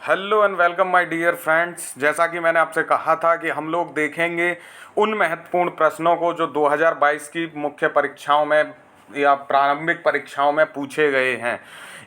Hello and welcome my dear friends. जैसा कि मैंने आपसे कहा था कि हम लोग देखेंगे उन महत्वपूर्ण प्रश्नों को जो 2022 की मुख्य परीक्षाओं में या प्रारंभिक परीक्षाओं में पूछे गए हैं।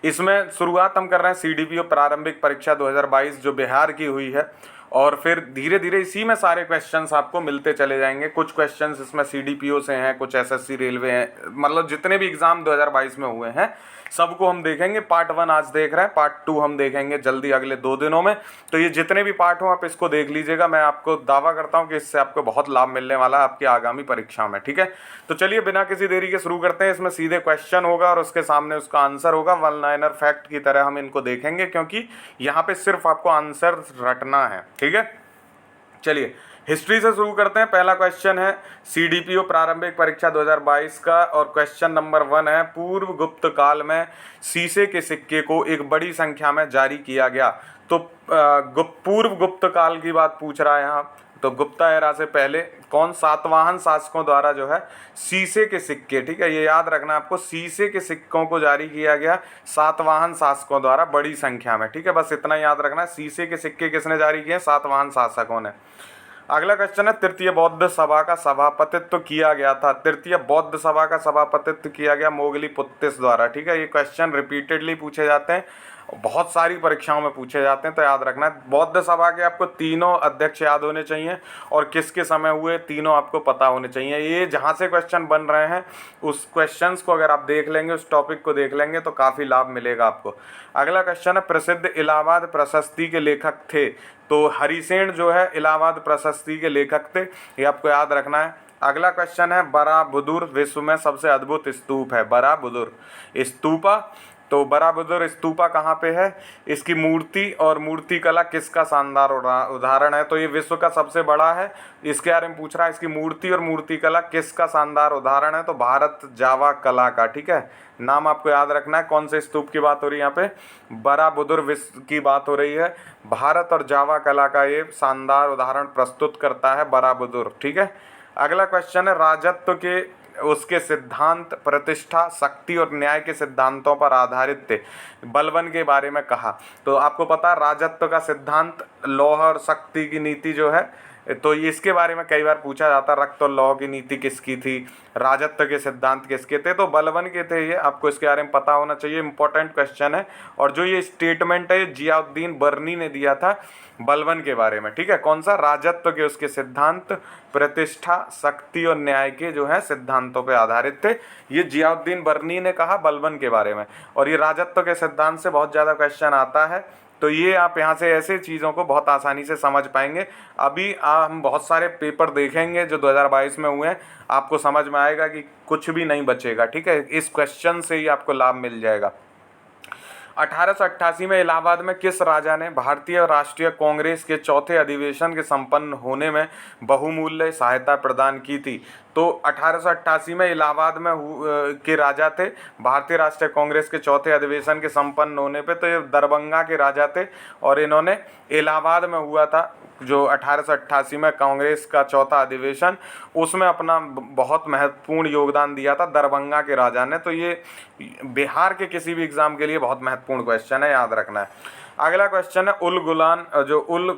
इसमें शुरुआत हम कर रहे हैं सीडीपीओ प्रारंभिक परीक्षा 2022 जो बिहार की हुई है, और फिर धीरे धीरे इसी में सारे क्वेश्चंस आपको मिलते चले जाएंगे। कुछ क्वेश्चंस इसमें सीडीपीओ से हैं, कुछ एसएससी रेलवे हैं, मतलब जितने भी एग्ज़ाम 2022 में हुए हैं सबको हम देखेंगे। पार्ट 1 आज देख रहे हैं, पार्ट 2 हम देखेंगे जल्दी अगले 2 दिनों में। तो ये जितने भी पार्ट हों आप इसको देख लीजिएगा। मैं आपको दावा करता हूँ कि इससे आपको बहुत लाभ मिलने वाला है आपकी आगामी परीक्षा में। ठीक है, तो चलिए बिना किसी देरी के शुरू करते हैं। इसमें सीधे क्वेश्चन होगा और उसके सामने उसका आंसर होगा। वन लाइनर फैक्ट की तरह हम इनको देखेंगे, क्योंकि यहाँ पे सिर्फ आपको आंसर रटना है। ठीक है, चलिए हिस्ट्री से शुरू करते हैं। पहला क्वेश्चन है सीडीपीओ प्रारंभिक परीक्षा 2022 का, और क्वेश्चन नंबर 1 है पूर्व गुप्त काल में शीशे के सिक्के को एक बड़ी संख्या में जारी किया गया। तो पूर्व गुप्त काल की बात पूछ रहा है यहाँ। तो गुप्ता एरा से पहले कौन सातवाहन शासकों द्वारा जो है शीशे के सिक्के, ठीक है ये याद रखना आपको, शीशे के सिक्कों को जारी किया गया सातवाहन शासकों द्वारा बड़ी संख्या में। ठीक है, बस इतना याद रखना, शीशे के सिक्के किसने जारी किए? सातवाहन शासकों ने। अगला क्वेश्चन है तृतीय बौद्ध सभा का सभापतित्व किया गया था। तृतीय बौद्ध सभा का सभापतित्व किया गया मोगली-पुत्तिस द्वारा। ठीक है, ये क्वेश्चन रिपीटेडली पूछे जाते हैं, बहुत सारी परीक्षाओं में पूछे जाते हैं, तो याद रखना बौद्ध सभा के आपको तीनों अध्यक्ष याद होने चाहिए और किसके समय हुए तीनों आपको पता होने चाहिए। ये जहाँ से क्वेश्चन बन रहे हैं उस क्वेश्चंस को अगर आप देख लेंगे, उस टॉपिक को देख लेंगे तो काफ़ी लाभ मिलेगा आपको। अगला क्वेश्चन है प्रसिद्ध इलाहाबाद प्रशस्ति के लेखक थे। तो हरिसेन जो है इलाहाबाद प्रशस्ति के लेखक थे, ये आपको याद रखना है। अगला क्वेश्चन है बराबुदुर विश्व में सबसे अद्भुत स्तूप है। बराबुदुर स्तूपा, तो बराबुदुर स्तूपा कहाँ पे है? इसकी मूर्ति और मूर्ति कला किसका शानदार उदाहरण है? तो ये विश्व का सबसे बड़ा है, इसके बारे में पूछ रहा है। इसकी मूर्ति और मूर्ति कला किसका शानदार उदाहरण है? तो भारत जावा कला का। ठीक है, नाम आपको याद रखना है। कौन से स्तूप की बात हो रही है यहाँ पे? बराबुदुर विश्व की बात हो रही है। भारत और जावा कला का ये शानदार उदाहरण प्रस्तुत करता है बराबुदुर। ठीक है, अगला क्वेश्चन है राजत्व के उसके सिद्धांत प्रतिष्ठा, शक्ति और न्याय के सिद्धांतों पर आधारित थे। बलबन के बारे में कहा। तो आपको पता राजत्व का सिद्धांत, लौह और शक्ति की नीति जो है, तो इसके बारे में कई बार पूछा जाता है रक्त और लौह की नीति किसकी थी, राजत्व के सिद्धांत किसके थे? तो बलबन के थे। ये आपको इसके बारे में पता होना चाहिए, इंपॉर्टेंट क्वेश्चन है। और जो ये स्टेटमेंट है ये जियाउद्दीन बर्नी ने दिया था बलबन के बारे में। ठीक है, कौन सा? राजत्व के उसके सिद्धांत प्रतिष्ठा, शक्ति और न्याय के जो है सिद्धांतों पर आधारित थे। ये जियाउद्दीन बर्नी ने कहा बलबन के बारे में, और ये राजत्व के सिद्धांत से बहुत ज़्यादा क्वेश्चन आता है। तो ये आप यहाँ से ऐसे चीज़ों को बहुत आसानी से समझ पाएंगे। अभी हम बहुत सारे पेपर देखेंगे जो 2022 में हुए हैं, आपको समझ में आएगा कि कुछ भी नहीं बचेगा। ठीक है, इस क्वेश्चन से ही आपको लाभ मिल जाएगा। 1888 में इलाहाबाद में किस राजा ने भारतीय राष्ट्रीय कांग्रेस के चौथे अधिवेशन के संपन्न होने में बहुमूल्य सहायता प्रदान की थी? तो 1888 में इलाहाबाद में के राजा थे भारतीय राष्ट्रीय कांग्रेस के चौथे अधिवेशन के संपन्न होने पे। तो ये दरभंगा के राजा थे और इन्होंने इलाहाबाद में हुआ था जो 1888 में कांग्रेस का चौथा अधिवेशन, उसमें अपना बहुत महत्वपूर्ण योगदान दिया था दरभंगा के राजा ने। तो ये बिहार के किसी भी एग्जाम के लिए बहुत महत्वपूर्ण क्वेश्चन है, याद रखना है। अगला क्वेश्चन है उल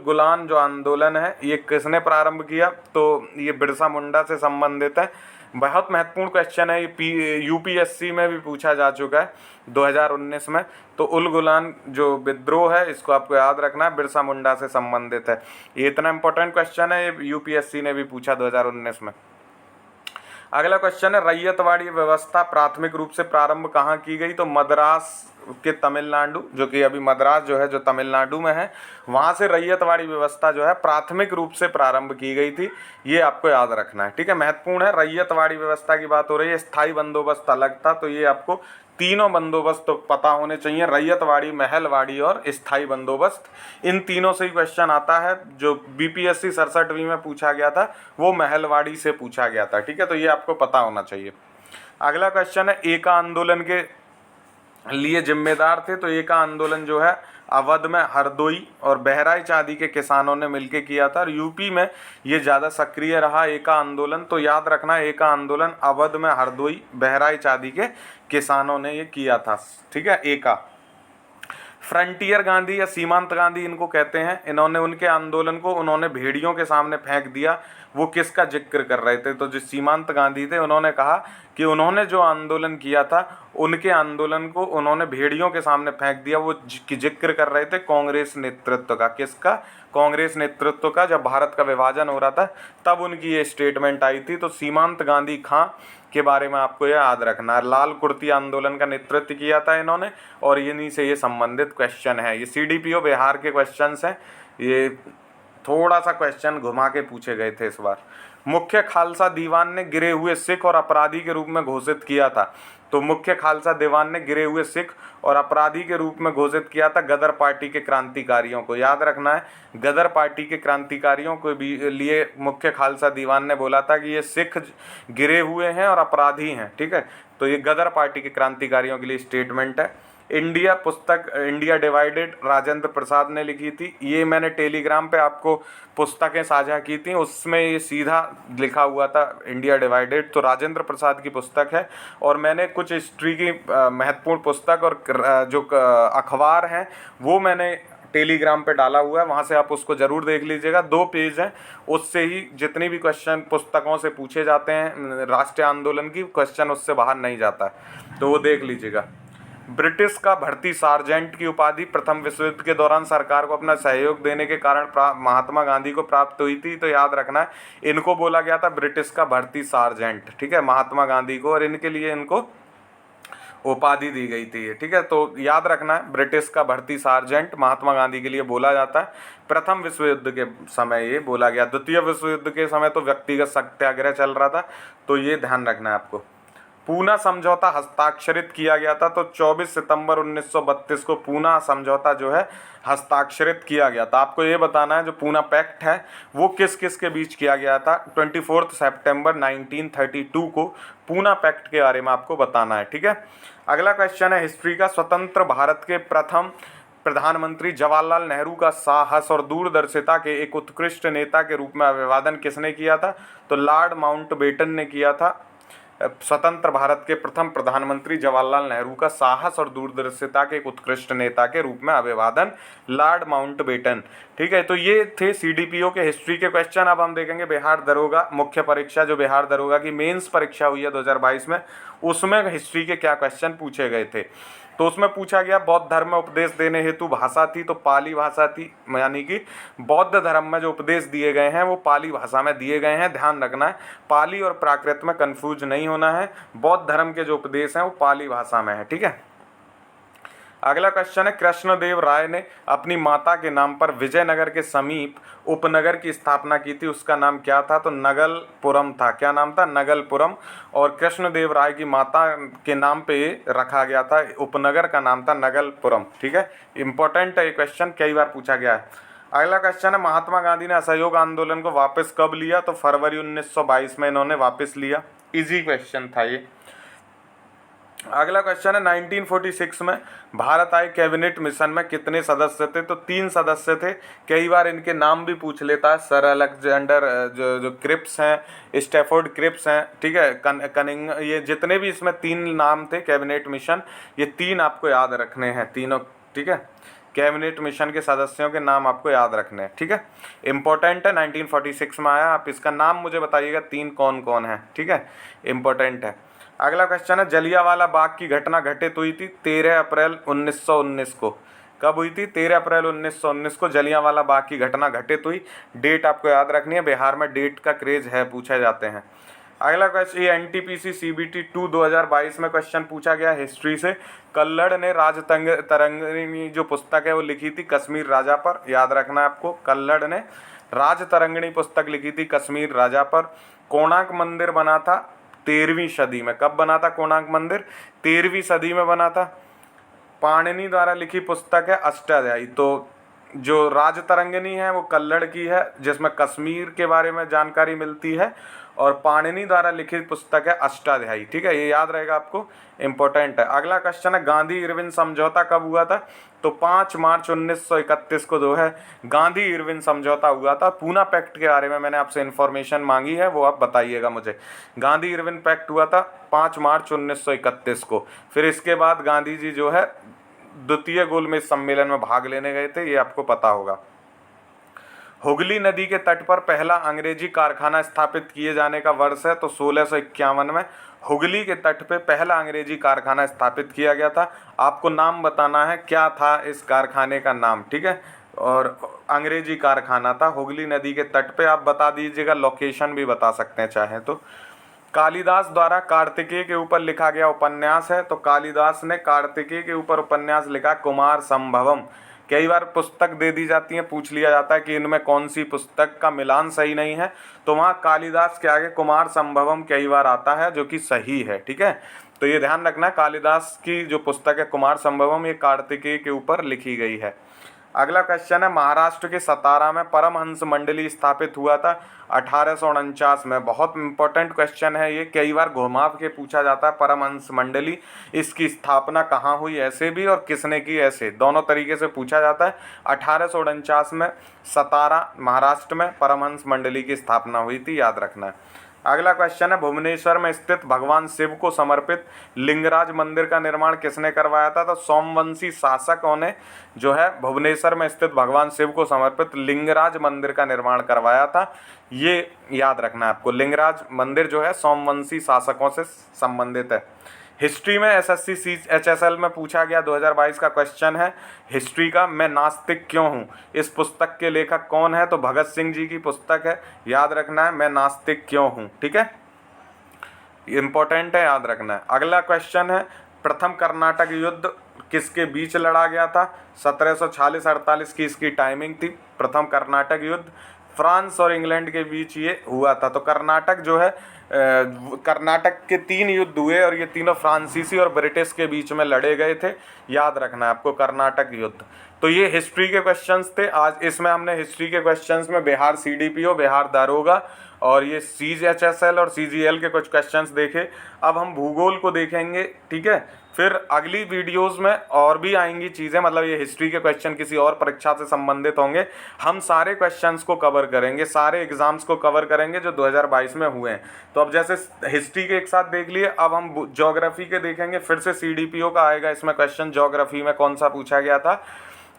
गुलान जो आंदोलन है ये किसने प्रारंभ किया? तो ये बिरसा मुंडा से संबंधित है। बहुत महत्वपूर्ण क्वेश्चन है, ये यूपीएससी में भी पूछा जा चुका है 2019 में। तो उल गुलान जो विद्रोह है इसको आपको याद रखना है, बिरसा मुंडा से संबंधित है। ये इतना इंपॉर्टेंट क्वेश्चन है, ये यूपीएससी ने भी पूछा 2019 में। अगला क्वेश्चन है रैयतवाड़ी व्यवस्था प्राथमिक रूप से प्रारंभ कहाँ की गई? तो मद्रास के तमिलनाडु, जो कि अभी मद्रास जो है जो तमिलनाडु में है, वहाँ से रैयतवाड़ी व्यवस्था जो है प्राथमिक रूप से प्रारंभ की गई थी। ये आपको याद रखना है। ठीक है, महत्वपूर्ण है। रैयतवाड़ी व्यवस्था की बात हो रही है। स्थायी बंदोबस्त अलग था, तो ये आपको तीनों बंदोबस्त तो पता होने चाहिए, रैयतवाड़ी, महलवाड़ी और स्थायी बंदोबस्त। इन तीनों से ही क्वेश्चन आता है। जो बीपीएससी 67वीं में पूछा गया था वो महलवाड़ी से पूछा गया था। ठीक है, तो ये आपको पता होना चाहिए। अगला क्वेश्चन है एका आंदोलन के लिए जिम्मेदार थे। तो एका आंदोलन जो है अवध में हरदोई और बहराइच आदि के किसानों ने मिलकर किया था, और यूपी में ये ज़्यादा सक्रिय रहा एका आंदोलन। तो याद रखना एका आंदोलन अवध में हरदोई, बहराइच आदि के किसानों ने ये किया था। ठीक है, एका। फ्रंटियर गांधी या सीमांत गांधी इनको कहते हैं। इन्होंने उनके आंदोलन को उन्होंने भेड़ियों के सामने फेंक दिया। वो किसका जिक्र कर रहे थे? तो जो सीमांत गांधी थे उन्होंने कहा कि उन्होंने जो आंदोलन किया था उनके आंदोलन को उन्होंने भेड़ियों के सामने फेंक दिया। वो जिक्र कर रहे थे कांग्रेस नेतृत्व का। किसका? कांग्रेस नेतृत्व का। जब भारत का विभाजन हो रहा था तब उनकी ये स्टेटमेंट आई थी। तो सीमांत गांधी खां के बारे में आपको ये याद रखना है। लाल कुर्ती आंदोलन का नेतृत्व किया था इन्होंने और इन्हीं से ये संबंधित क्वेश्चन है। ये सीडीपीओ बिहार के क्वेश्चंस हैं। ये थोड़ा सा क्वेश्चन घुमा के पूछे गए थे इस बार। मुख्य खालसा दीवान ने गिरे हुए सिख और अपराधी के रूप में घोषित किया था। तो मुख्य खालसा दीवान ने गिरे हुए सिख और अपराधी के रूप में घोषित किया था गदर पार्टी के क्रांतिकारियों को। याद रखना है, गदर पार्टी के क्रांतिकारियों को भी लिए मुख्य खालसा दीवान ने बोला था कि ये सिख गिरे हुए हैं और अपराधी हैं। ठीक है, तो ये गदर पार्टी के क्रांतिकारियों के लिए स्टेटमेंट है। इंडिया पुस्तक इंडिया डिवाइडेड राजेंद्र प्रसाद ने लिखी थी। ये मैंने टेलीग्राम पे आपको पुस्तकें साझा की थी, उसमें ये सीधा लिखा हुआ था इंडिया डिवाइडेड। तो राजेंद्र प्रसाद की पुस्तक है। और मैंने कुछ हिस्ट्री की महत्वपूर्ण पुस्तक और जो अखबार हैं वो मैंने टेलीग्राम पे डाला हुआ है, वहाँ से आप उसको ज़रूर देख लीजिएगा। 2 पेज हैं, उससे ही जितनी भी क्वेश्चन पुस्तकों से पूछे जाते हैं राष्ट्रीय आंदोलन की, क्वेश्चन उससे बाहर नहीं जाता है, तो वो देख लीजिएगा। ब्रिटिश का भर्ती सार्जेंट की उपाधि प्रथम विश्व युद्ध के दौरान सरकार को अपना सहयोग देने के कारण महात्मा गांधी को प्राप्त हुई थी। तो याद रखना है, इनको बोला गया था ब्रिटिश का भर्ती सार्जेंट। ठीक है, महात्मा गांधी को, और इनके लिए इनको उपाधि दी गई थी। ठीक है, तो याद रखना है, ब्रिटिश का भर्ती सार्जेंट महात्मा गांधी के लिए बोला जाता है। प्रथम विश्व युद्ध के समय ये बोला गया। द्वितीय विश्व युद्ध के समय तो व्यक्तिगत सत्याग्रह चल रहा था, तो ये ध्यान रखना है आपको। पूना समझौता हस्ताक्षरित किया गया था। तो 24 सितंबर 1932 को पूना समझौता जो है हस्ताक्षरित किया गया था। आपको ये बताना है जो पूना पैक्ट है वो किस किस के बीच किया गया था। 24 सितंबर 1932 को पूना पैक्ट के बारे में आपको बताना है। ठीक है, अगला क्वेश्चन है हिस्ट्री का। स्वतंत्र भारत के प्रथम प्रधानमंत्री जवाहरलाल नेहरू का साहस और दूरदर्शिता के एक उत्कृष्ट नेता के रूप में अभिवादन किसने किया था? तो लॉर्ड माउंटबेटन ने किया था। स्वतंत्र भारत के प्रथम प्रधानमंत्री जवाहरलाल नेहरू का साहस और दूरदर्शिता के एक उत्कृष्ट नेता के रूप में अभिवादन, लॉर्ड माउंटबेटन। ठीक है, तो ये थे सीडीपीओ के हिस्ट्री के क्वेश्चन। अब हम देखेंगे बिहार दरोगा मुख्य परीक्षा, जो बिहार दरोगा की मेंस परीक्षा हुई है 2022 में, उसमें हिस्ट्री के क्या क्वेश्चन पूछे गए थे। तो उसमें पूछा गया बौद्ध धर्म में उपदेश देने हेतु भाषा थी, तो पाली भाषा थी। यानी कि बौद्ध धर्म में जो उपदेश दिए गए हैं वो पाली भाषा में दिए गए हैं। ध्यान रखना है, पाली और प्राकृत में कंफ्यूज नहीं होना है। बौद्ध धर्म के जो उपदेश हैं वो पाली भाषा में है। ठीक है, अगला क्वेश्चन है कृष्णदेव राय ने अपनी माता के नाम पर विजयनगर के समीप उपनगर की स्थापना की थी, उसका नाम क्या था? तो नगलपुरम था। क्या नाम था? नगलपुरम। और कृष्णदेव राय की माता के नाम पे रखा गया था, उपनगर का नाम था नगलपुरम। ठीक है, इंपॉर्टेंट है ये क्वेश्चन, कई बार पूछा गया है। अगला क्वेश्चन है महात्मा गांधी ने असहयोग आंदोलन को वापस कब लिया? तो फरवरी 1922 में इन्होंने वापस लिया। इजी क्वेश्चन था ये। अगला क्वेश्चन है 1946 में भारत आए कैबिनेट मिशन में कितने सदस्य थे? तो 3 सदस्य थे। कई बार इनके नाम भी पूछ लेता है। सर अलेक्जेंडर जो क्रिप्स हैं, स्टैफोर्ड क्रिप्स हैं, ठीक है, कनिंग, ये जितने भी इसमें 3 नाम थे कैबिनेट मिशन, ये 3 आपको याद रखने हैं तीनों। ठीक है, कैबिनेट मिशन के सदस्यों के नाम आपको याद रखने हैं। ठीक है, इंपॉर्टेंट है, 1946 में आया। आप इसका नाम मुझे बताइएगा 3 कौन कौन है। ठीक है, इंपॉर्टेंट है। अगला क्वेश्चन है जलियांवाला बाग की घटना घटित हुई थी 13 अप्रैल 1919 को। कब हुई थी? 13 अप्रैल 1919 को जलियांवाला बाग की घटना घटित हुई। डेट आपको याद रखनी है, बिहार में डेट का क्रेज है, पूछे जाते हैं। अगला क्वेश्चन, ये एनटीपीसी सीबीटी 2 2022 में क्वेश्चन पूछा गया हिस्ट्री से। कल्लड़ ने राजतरंगिणी जो पुस्तक है वो लिखी थी कश्मीर राजा पर। याद रखना है आपको, कल्लड़ ने राजतरंगिणी पुस्तक लिखी थी कश्मीर राजा पर। कोणार्क मंदिर बना था 13वीं सदी में। कब बना था कोणार्क मंदिर? 13वीं सदी में बना था। पाणिनि द्वारा लिखी पुस्तक है अष्टाध्यायी। तो जो राजतरंगिणी है वो कल्लड़ की है, जिसमें कश्मीर के बारे में जानकारी मिलती है, और पाणिनि द्वारा लिखित पुस्तक है अष्टाध्यायी। ठीक है, ये याद रहेगा आपको, इंपॉर्टेंट है। अगला क्वेश्चन है गांधी इरविन समझौता कब हुआ था? तो 5 मार्च 1931 को जो है गांधी इरविन समझौता हुआ था। पूना पैक्ट के बारे में मैंने आपसे इन्फॉर्मेशन मांगी है, वो आप बताइएगा मुझे। गांधी इरविन पैक्ट हुआ था 5 मार्च 1931 को। फिर इसके बाद गांधी जी जो है द्वितीय गोलमेज सम्मेलन में भाग लेने गए थे, ये आपको पता होगा। हुगली नदी के तट पर पहला अंग्रेजी कारखाना स्थापित किए जाने का वर्ष है, तो 1651 में हुगली के तट पे पहला अंग्रेजी कारखाना स्थापित किया गया था। आपको नाम बताना है क्या था इस कारखाने का नाम, ठीक है। और अंग्रेजी कारखाना था, हुगली नदी के तट पे। आप बता दीजिएगा, लोकेशन भी बता सकते हैं चाहें तो। कालिदास द्वारा कार्तिकेय के ऊपर लिखा गया उपन्यास है, तो कालिदास ने कार्तिकेय के ऊपर उपन्यास लिखा कुमार संभवम। कई बार पुस्तक दे दी जाती है, पूछ लिया जाता है कि इनमें कौन सी पुस्तक का मिलान सही नहीं है, तो वहाँ कालिदास के आगे कुमार संभवम कई बार आता है, जो कि सही है, ठीक है। तो ये ध्यान रखना, कालिदास की जो पुस्तक है कुमार संभवम, ये कार्तिकेय के ऊपर लिखी गई है। अगला क्वेश्चन है, महाराष्ट्र के सतारा में परमहंस मंडली स्थापित हुआ था 1849 में। बहुत इंपॉर्टेंट क्वेश्चन है ये, कई बार घुमाव के पूछा जाता है। परमहंस मंडली, इसकी स्थापना कहाँ हुई ऐसे भी, और किसने की ऐसे, दोनों तरीके से पूछा जाता है। 1849 में सतारा महाराष्ट्र में परमहंस मंडली की स्थापना हुई थी, याद रखना है। अगला क्वेश्चन है, भुवनेश्वर में स्थित भगवान शिव को समर्पित लिंगराज मंदिर का निर्माण किसने करवाया था, तो सोमवंशी शासकों ने जो है भुवनेश्वर में स्थित भगवान शिव को समर्पित लिंगराज मंदिर का निर्माण करवाया था। ये याद रखना है आपको, लिंगराज मंदिर जो है सोमवंशी शासकों से संबंधित है। हिस्ट्री में एसएससी CHSL में पूछा गया 2022 का क्वेश्चन है हिस्ट्री का, मैं नास्तिक क्यों हूँ। इस पुस्तक के लेखक कौन है, तो भगत सिंह जी की पुस्तक है, याद रखना है, मैं नास्तिक क्यों हूँ, ठीक है। इंपॉर्टेंट है, याद रखना है। अगला क्वेश्चन है, प्रथम कर्नाटक युद्ध किसके बीच लड़ा गया था, 1746-48 की इसकी टाइमिंग थी। प्रथम कर्नाटक युद्ध फ्रांस और इंग्लैंड के बीच ये हुआ था। तो कर्नाटक जो है, कर्नाटक के 3 युद्ध हुए और ये तीनों फ्रांसीसी और ब्रिटिश के बीच में लड़े गए थे, याद रखना है आपको, कर्नाटक युद्ध। तो ये हिस्ट्री के क्वेश्चंस थे आज। इसमें हमने हिस्ट्री के क्वेश्चंस में बिहार CDPO, बिहार दारोगा और ये CHSL और CGL के कुछ क्वेश्चंस देखे। अब हम भूगोल को देखेंगे, ठीक है। फिर अगली वीडियोस में और भी आएंगी चीज़ें, मतलब ये हिस्ट्री के क्वेश्चन किसी और परीक्षा से संबंधित होंगे। हम सारे क्वेश्चंस को कवर करेंगे, सारे एग्जाम्स को कवर करेंगे जो 2022 में हुए हैं। तो अब जैसे हिस्ट्री के एक साथ देख लिए, अब हम ज्योग्राफी के देखेंगे। फिर से CDPO का आएगा इसमें क्वेश्चन, ज्योग्राफी में कौन सा पूछा गया था।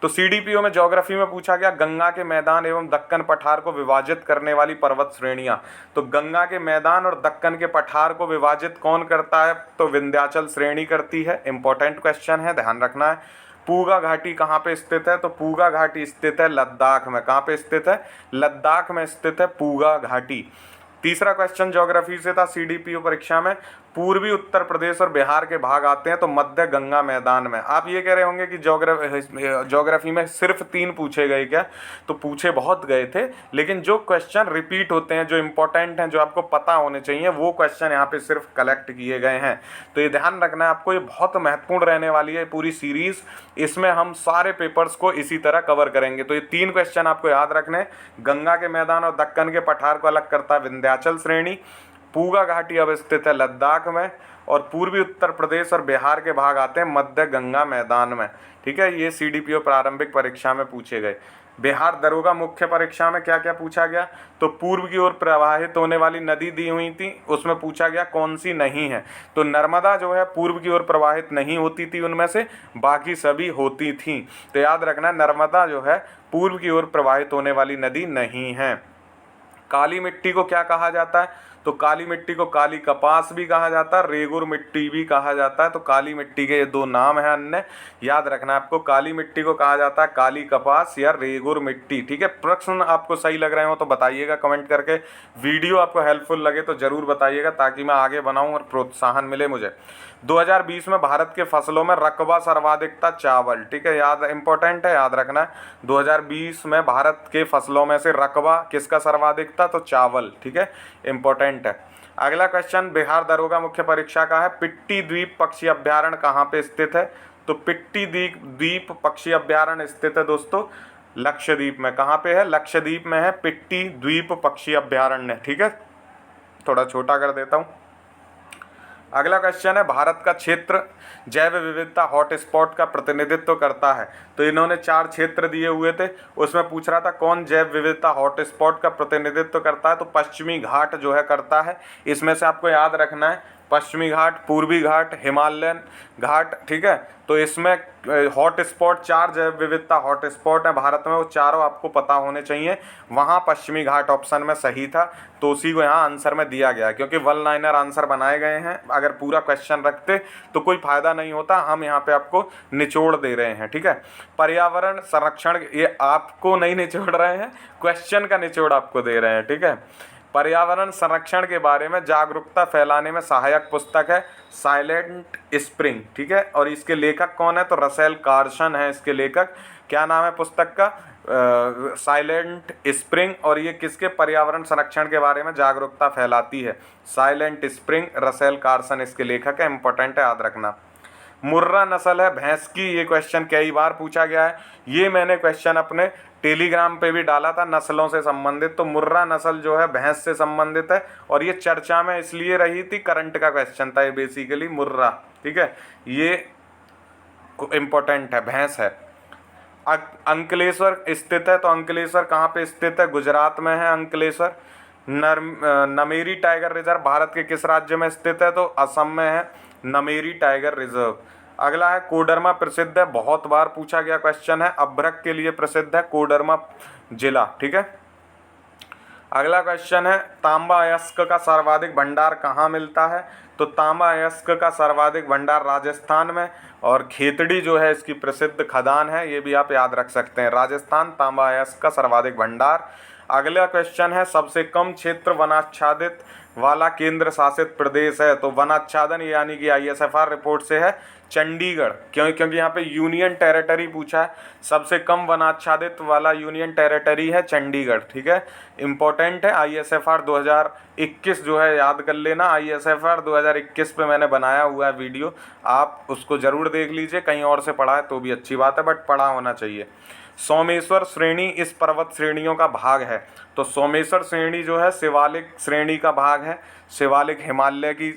तो CDPO में ज्योग्राफी में पूछा गया, गंगा के मैदान एवं दक्कन पठार को विभाजित करने वाली पर्वत श्रेणियां। तो गंगा के मैदान और दक्कन के पठार को विभाजित कौन करता है, तो विंध्याचल श्रेणी करती है। इंपॉर्टेंट क्वेश्चन है, ध्यान रखना है। पूगा घाटी कहाँ पे स्थित है, तो पूगा घाटी स्थित है लद्दाख में। कहाँ पे स्थित है, लद्दाख में स्थित है पूगा घाटी। तीसरा क्वेश्चन ज्योग्राफी से था CDPO परीक्षा में, पूर्वी उत्तर प्रदेश और बिहार के भाग आते हैं तो मध्य गंगा मैदान में। आप ये कह रहे होंगे कि ज्योग्राफी में सिर्फ 3 पूछे गए क्या, तो पूछे बहुत गए थे, लेकिन जो क्वेश्चन रिपीट होते हैं, जो इंपॉर्टेंट हैं, जो आपको पता होने चाहिए, वो क्वेश्चन यहाँ पे सिर्फ कलेक्ट किए गए हैं। तो ये ध्यान रखना है आपको, ये बहुत महत्वपूर्ण रहने वाली है पूरी सीरीज। इसमें हम सारे पेपर्स को इसी तरह कवर करेंगे। तो ये 3 क्वेश्चन आपको याद रखने, गंगा के मैदान और दक्कन के पठार को अलग करता है विंध्याचल श्रेणी, पूगा घाटी अब स्थित है लद्दाख में, और पूर्वी उत्तर प्रदेश और बिहार के भाग आते हैं मध्य गंगा मैदान में, ठीक है। ये CDPO प्रारंभिक परीक्षा में पूछे गए। बिहार दरोगा मुख्य परीक्षा में क्या क्या पूछा गया, तो पूर्व की ओर प्रवाहित होने वाली नदी दी हुई थी, उसमें पूछा गया कौन सी नहीं है, तो नर्मदा जो है पूर्व की ओर प्रवाहित नहीं होती थी उनमें से, बाकी सभी होती थी। तो याद रखना, नर्मदा जो है पूर्व की ओर प्रवाहित होने वाली नदी नहीं है। काली मिट्टी को क्या कहा जाता है, तो काली मिट्टी को काली कपास भी कहा जाता है, रेगुर मिट्टी भी कहा जाता है। तो काली मिट्टी के ये 2 नाम हैं अन्य, याद रखना आपको, काली मिट्टी को कहा जाता है काली कपास या रेगुर मिट्टी, ठीक है। प्रश्न आपको सही लग रहे हो तो बताइएगा कमेंट करके, वीडियो आपको हेल्पफुल लगे तो जरूर बताइएगा ताकि मैं आगे बनाऊं और प्रोत्साहन मिले मुझे। 2020 में भारत के फसलों में रकबा सर्वाधिक था चावल, ठीक है, याद इंपॉर्टेंट है, याद रखना है। 2020 में भारत के फसलों में से रकबा किसका सर्वाधिक था, तो चावल, ठीक है, इंपॉर्टेंट है। अगला क्वेश्चन बिहार दरोगा मुख्य परीक्षा का है, पिट्टी द्वीप पक्षी अभ्यारण्य कहाँ पे स्थित है, तो पिट्टी द्वीप पक्षी अभ्यारण्य स्थित है दोस्तों लक्षद्वीप में। कहाँ पे है, लक्षद्वीप में है पिट्टी द्वीप पक्षी अभ्यारण्य, ठीक है। थोड़ा छोटा कर देता हूँ। अगला क्वेश्चन है, भारत का क्षेत्र जैव विविधता हॉटस्पॉट का प्रतिनिधित्व करता है। तो इन्होंने 4 क्षेत्र दिए हुए थे, उसमें पूछ रहा था कौन जैव विविधता हॉटस्पॉट का प्रतिनिधित्व करता है, तो पश्चिमी घाट जो है करता है। इसमें से आपको याद रखना है पश्चिमी घाट, पूर्वी घाट, हिमालयन घाट, ठीक है। तो इसमें हॉट स्पॉट, 4 जैव विविधता हॉट स्पॉट है भारत में, वो चारों आपको पता होने चाहिए। वहाँ पश्चिमी घाट ऑप्शन में सही था, तो उसी को यहाँ आंसर में दिया गया है, क्योंकि वन लाइनर आंसर बनाए गए हैं। अगर पूरा क्वेश्चन रखते तो कोई फायदा नहीं होता, हम यहाँ पे आपको निचोड़ दे रहे हैं, ठीक है। पर्यावरण संरक्षण, ये आपको नहीं निचोड़ रहे हैं, क्वेश्चन का निचोड़ आपको दे रहे हैं, ठीक है। पर्यावरण संरक्षण के बारे में जागरूकता फैलाने में सहायक पुस्तक है साइलेंट स्प्रिंग, ठीक है। और इसके लेखक कौन है? तो रसेल कार्सन है इसके लेखक। क्या नाम है पुस्तक का? Silent spring. और ये किसके पर्यावरण संरक्षण के बारे में जागरूकता फैलाती है? साइलेंट स्प्रिंग, रसेल कार्सन इसके लेखक है। इंपॉर्टेंट है, याद रखना। मुर्रा नस्ल है भैंस की, ये क्वेश्चन कई बार पूछा गया है। ये मैंने क्वेश्चन अपने टेलीग्राम पे भी डाला था, नस्लों से संबंधित। तो मुर्रा नस्ल जो है भैंस से संबंधित है, और ये चर्चा में इसलिए रही थी, करंट का क्वेश्चन था ये बेसिकली, मुर्रा, ठीक है। ये इम्पोर्टेंट है, भैंस है। अंकलेश्वर स्थित है, तो अंकलेश्वर कहाँ पे स्थित है? गुजरात में है अंकलेश्वर। नमेरी टाइगर रिजर्व भारत के किस राज्य में स्थित है? तो असम में है नमेरी टाइगर रिजर्व। अगला है कोडरमा प्रसिद्ध है, बहुत बार पूछा गया क्वेश्चन है, अभ्रक के लिए प्रसिद्ध है कोडरमा जिला, ठीक है। अगला क्वेश्चन है तांबा अयस्क का सर्वाधिक भंडार कहाँ मिलता है? तो तांबा अयस्क का सर्वाधिक भंडार राजस्थान में, और खेतड़ी जो है इसकी प्रसिद्ध खदान है, ये भी आप याद रख सकते हैं। राजस्थान, तांबा अयस्क का सर्वाधिक भंडार। अगला क्वेश्चन है सबसे कम क्षेत्र वनाच्छादित वाला केंद्र शासित प्रदेश है? तो वनाच्छादन यानी कि ISFR रिपोर्ट से है चंडीगढ़। क्योंकि यहाँ पे यूनियन टेरिटरी पूछा है, सबसे कम वनाच्छादित वाला यूनियन टेरिटरी है चंडीगढ़, ठीक है। इंपॉर्टेंट है, ISFR 2021 जो है याद कर लेना। ISFR 2021 पे मैंने बनाया हुआ है वीडियो, आप उसको ज़रूर देख लीजिए। कहीं और से पढ़ा है तो भी अच्छी बात है, बट पढ़ा होना चाहिए। सोमेश्वर श्रेणी इस पर्वत श्रेणियों का भाग है? तो सोमेश्वर श्रेणी जो है शिवालिक श्रेणी का भाग है, शिवालिक हिमालय की